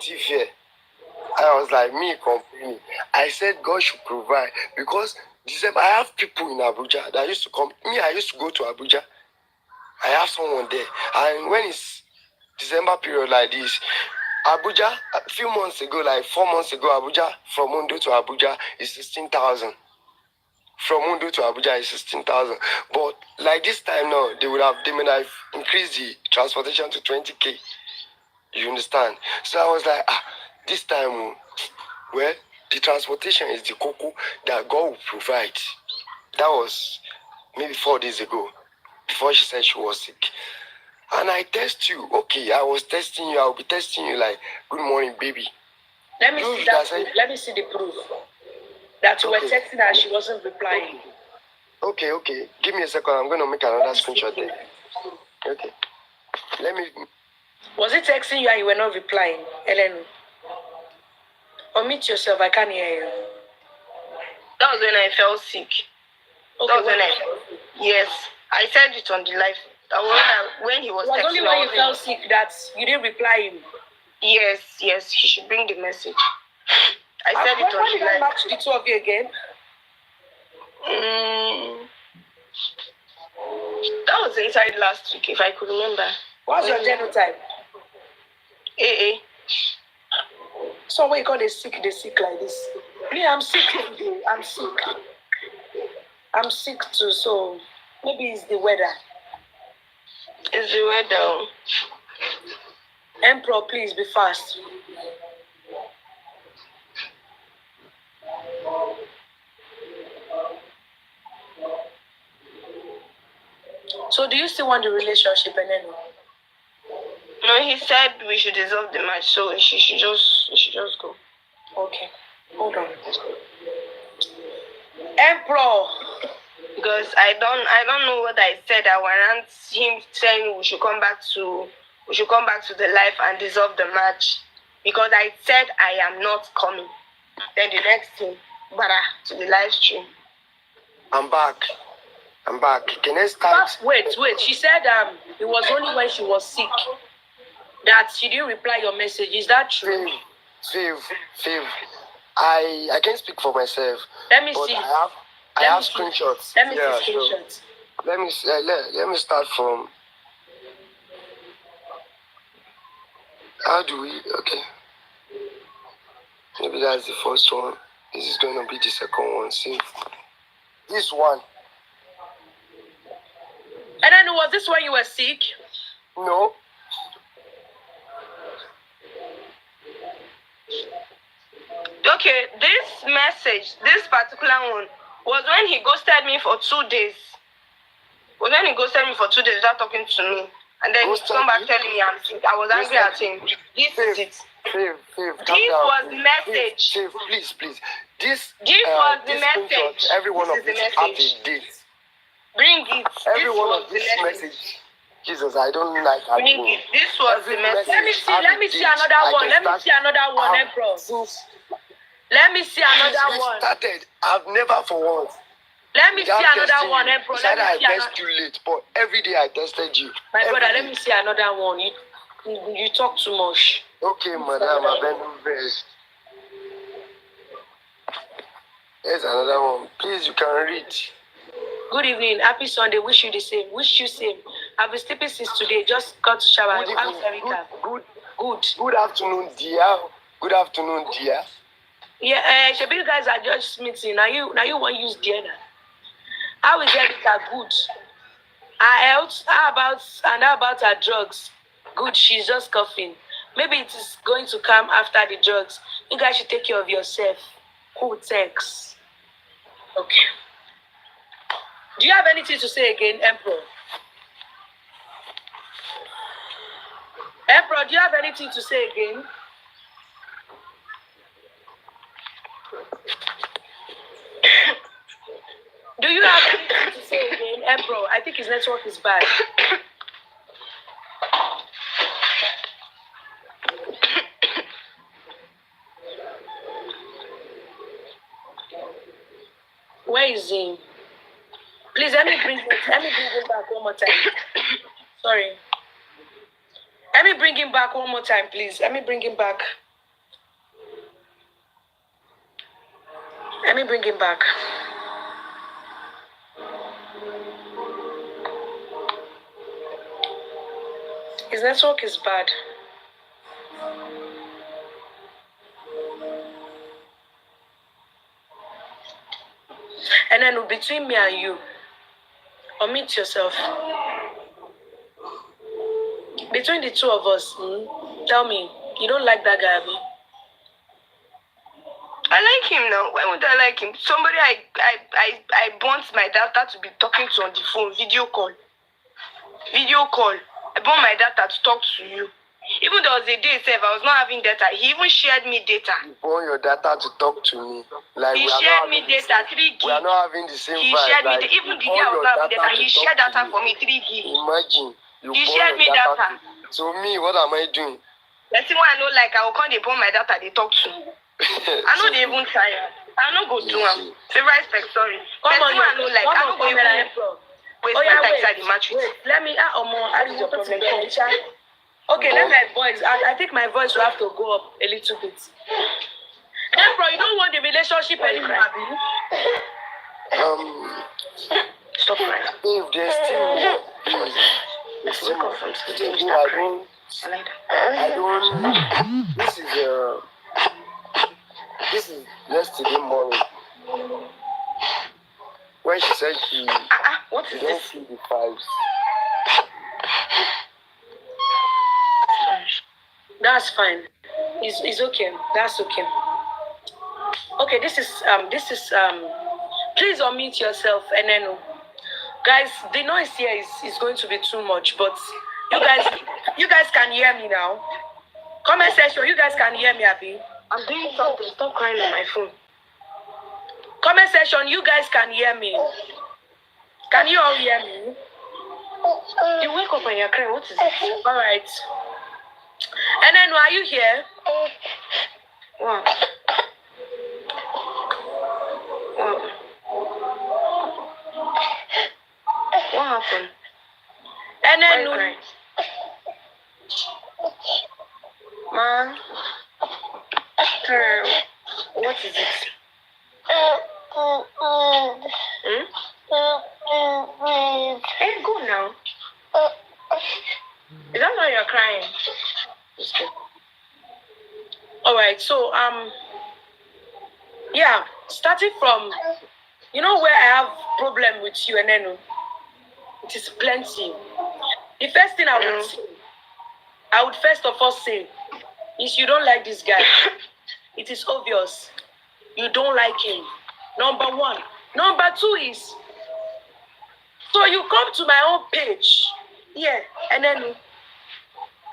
TV. I was like, me complaining. I said God should provide because December I have people in Abuja that used to come. Me, I used to go to Abuja. I have someone there, and when it's December period like this, Abuja, a few months ago, like 4 months ago, Abuja, from Ondo to Abuja is 16,000. From Ondo to Abuja is 16,000. But like this time now, they might have increased the transportation to 20K. You understand? So I was like, this time, well, the transportation is the cocoa that God will provide. That was maybe 4 days ago, before she said she was sick. And I test you. Okay, I was testing you. I'll be testing you like, good morning, baby. Let me see that proof. Let me see the proof that you were texting her and she wasn't replying. Okay. Give me a second. I'm going to make another screenshot there. Okay. Let me... Was it texting you and you were not replying, Ellen? Unmute yourself. I can't hear you. That was when I felt sick. Okay, that was yes. I said it on the live. When he was texting. It was only when you felt sick that you didn't reply him. Yes. He should bring the message. I said it on the live. When did I match the two of you again? That was inside last week, if I could remember. What's your genotype? AA. So when you call they sick like this? Me, I'm sick today. I'm sick too, so maybe it's the weather. It's the weather. Emperor, please be fast. So do you still want the relationship, Eneno? No, No, he said we should dissolve the match, so she should just go. Okay. Hold on. Emperor. Because I don't know what I said. I warrant him saying we should come back to the life and dissolve the match. Because I said I am not coming. Then the next thing, to the live stream. I'm back. Can I start? Wait. She said it was only when she was sick that she didn't reply your message. Is that true? Fav. I can't speak for myself. Let me see. I have screenshots. Let me see screenshots. So let me start from. How do we? Okay. Maybe that's the first one. This is going to be the second one. See, this one. And then was this when you were sick? No. Okay, this message, this particular one, was when he ghosted me for 2 days. Without talking to me. And then he come back telling me I'm sick. I was angry at him. This is it. This was the message. Please. This was the message. Every one of these have a date. Bring it. Every one of this message. Jesus, I don't like that. Bring it. This was the message. Let me see another one, Emperor. Let me see another one. I've never for once. Let me see another one, Emperor. I text you late, but every day I tested you. My brother, let me see another one. You talk too much. Okay, madam, I've been best. Here's another one. Please, you can read. Good evening. Happy Sunday. Wish you the same. Wish you same. I've been sleeping since today. Just got to shower. Good afternoon, dear. Yeah, Shebi, you guys are just meeting. Now you want to use dear now. How is Erica? Good. Her health? How about her drugs? Good. She's just coughing. Maybe it is going to come after the drugs. You guys should take care of yourself. Cool, thanks. Okay. Do you have anything to say again, Emperor? Emperor, do you have anything to say again? Do you have anything to say again, Emperor? I think his network is bad. Where is he? Please, let me bring him back one more time. Sorry. Let me bring him back one more time, please. Let me bring him back. His network is bad. And then between me and you, omit yourself. Between the two of us, tell me, you don't like that guy, Abby? I like him now. Why would I like him? Somebody I want my data to be talking to on the phone, video call. I want my data to talk to you. Even there was a day itself, I was not having data. He even shared me data. You want your data to talk to me. Like he shared me data, 3 gig. We are not having the same he vibe. Shared me even the day I was not having data, he shared data for me, 3 gig. Imagine. He shared me data. So me, what am I doing? The thing I know, like, I will call the phone my data, they talk to. I know they even tired. I know go do them. Favorite respect, sorry. Come on, I know, like, I know go even waste my time inside the match. Let me, what is your problem? Okay, let my voice. I think my voice will have to go up a little bit. Bro, you don't want the relationship anymore, Abby? Stop crying. If there's still more, I don't. This is yesterday morning when she said she don't feel the vibes. That's fine. It's okay. That's okay. Okay, this is please unmute yourself and then guys, the noise here is going to be too much, but you You guys can hear me now. Comment section, you guys can hear me, Abi. I'm doing something. Stop crying on my phone. Comment section, you guys can hear me. Can you all hear me? You wake up and you're crying. What is it? All right. And then, are you here? What? What happened? And then, Ma, what is it? Hey, go now. Is that why you're crying? All right. So, yeah, starting from, you know where I have problem with you, and then it is plenty. The first thing I would first of all say is you don't like this guy. It is obvious. You don't like him. Number one. Number two is, so you come to my own page, and then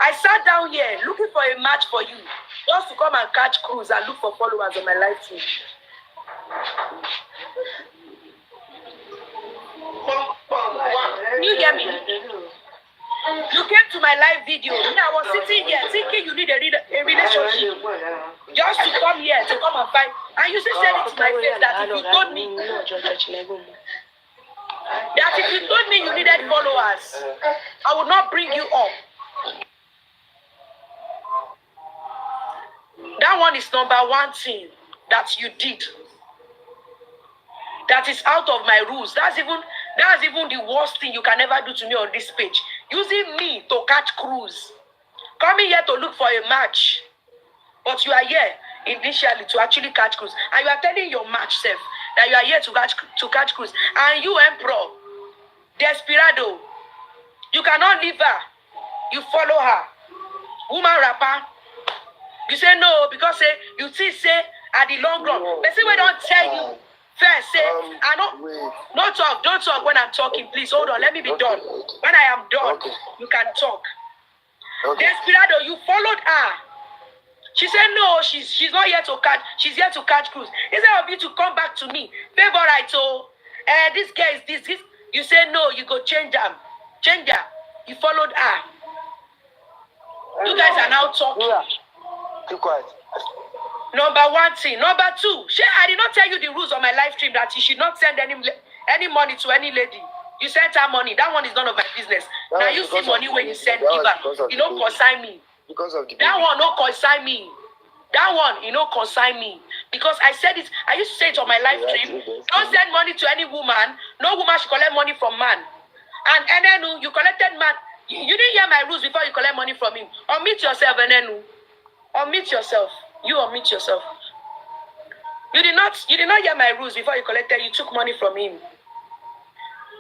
I sat down here looking for a match for you, just to come and catch cruise and look for followers on my live stream. You get me? You came to my live video. I was sitting here thinking you need a relationship. Just to come here, to come and fight. And you still said it to my face that if you told me you needed followers, I would not bring you up. That one is number one thing that you did. That is out of my rules. That's even the worst thing you can ever do to me on this page. Using me to catch cruise. Coming here to look for a match. But you are here initially to actually catch cruise. And you are telling your match self that you are here to catch cruise. And you, Emperor, Desperado, you cannot leave her. You follow her. Woman rapper. You say no because you see say at the long run. But see we don't tell you. First, say, don't talk when I'm talking, please. Hold on, let me be done. When I am done, you can talk. Desperado, you followed her. She said, no, she's not here to catch, she's here to catch cruise. Instead of you to come back to me, favorite, this girl is this. You say, no, you go change them. Change her. You followed her. You guys are now talking. Keep quiet. Number one thing. Number two, I did not tell you the rules on my live stream that you should not send any money to any lady. You sent her money. That one is none of my business. Now you see money when you send give her. You don't consign me. Because of the that one no consign me. That one, consign me. Because I said it, I used to say it on my live stream. Don't send money to any woman. No woman should collect money from man. And then you collected man. You didn't hear my rules before you collect money from him. Unmute yourself, and unmute yourself. You unmute yourself. You did not hear my rules before you collected. You took money from him.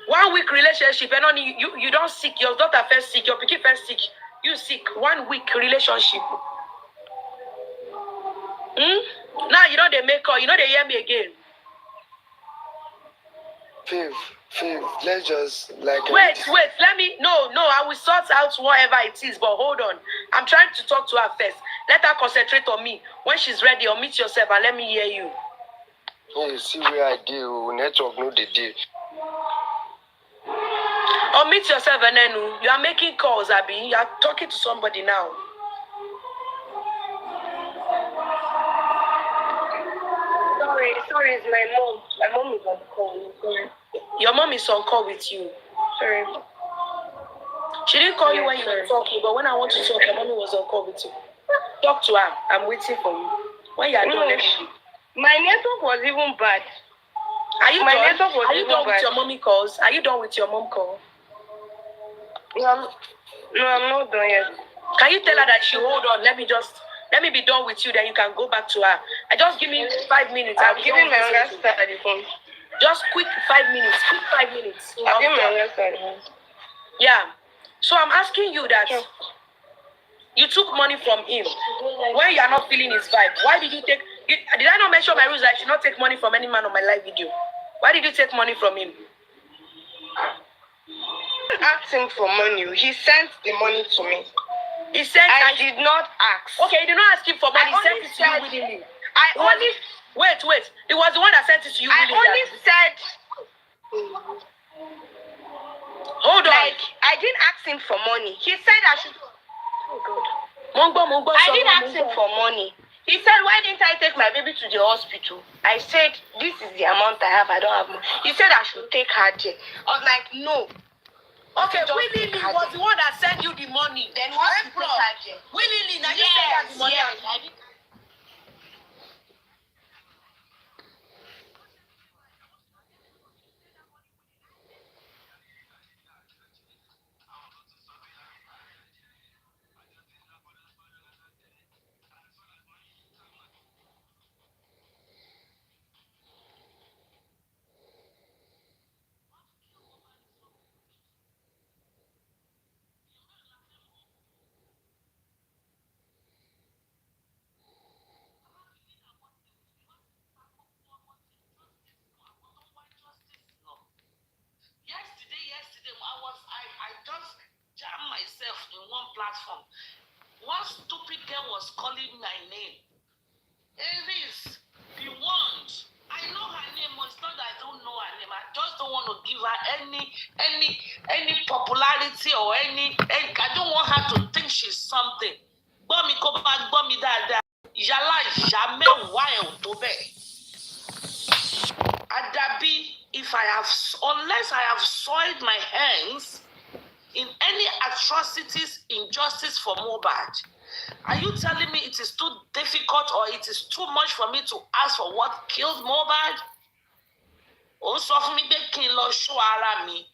1 week relationship, and only you don't sick. Your daughter first sick. Your pikin first sick. You sick. 1 week relationship. Now you know they make call. You know they hear me again. Faith, let's just like. Wait. Let me. No. I will sort out whatever it is. But hold on. I'm trying to talk to her first. Let her concentrate on me. When she's ready, unmute yourself and let me hear you. Hey, see where I do. Network no the deal. Unmute yourself, and then you are making calls, Abby. You are talking to somebody now. Sorry, it's my mom. My mom is on call. Sorry. Your mom is on call with you. Sorry. She didn't call you when you were talking, but when I want to talk, your mommy was on call with you. Talk to her. I'm waiting for you. When you are done, let me. My network was even bad. Are you my done? Network was are you even done bad. with your mommy calls? Are you done with your mom call? No, I'm not done yet. Can you tell her that she hold on? Let me be done with you, then you can go back to her. Just give me 5 minutes. I'm giving my last side at the phone. Just quick 5 minutes. Quick 5 minutes. I'll give my last side. Yeah. So I'm asking you that you took money from him when you are not feeling his vibe. Why did you take? Did I not mention my rules that I should not take money from any man on my live video? Why did you take money from him? I asked him for money. He sent the money to me. He sent. I did not ask. Okay, you did not ask him for money. I He sent only it to you said- willingly. Wait. Wait. It was the one that sent it to you I willingly. only said. Hold on. Like, I didn't ask him for money. He said I should. Oh God. Mongbo, I didn't ask him for money. He said, why didn't I take my baby to the hospital? I said, this is the amount I have. I don't have money. He said I should take her there. I was like, no. Okay, willingly was the one that sent you the money. Then what? Willingly, now you said that the money. Yes. Yesterday, I just jammed myself in one platform. One stupid girl was calling my name. Aries, the one. I know her name, but it's not that I don't know her name. I just don't want to give her any popularity or any. I don't want her to think she's something. Bomi ko ba bomi dada. Yala jamais wild to be. Adabi, unless I have soiled my hands in any atrocities, injustice for MOHBAD, are you telling me it is too difficult or it is too much for me to ask for what killed MOHBAD? Also, for me, they can show ara me.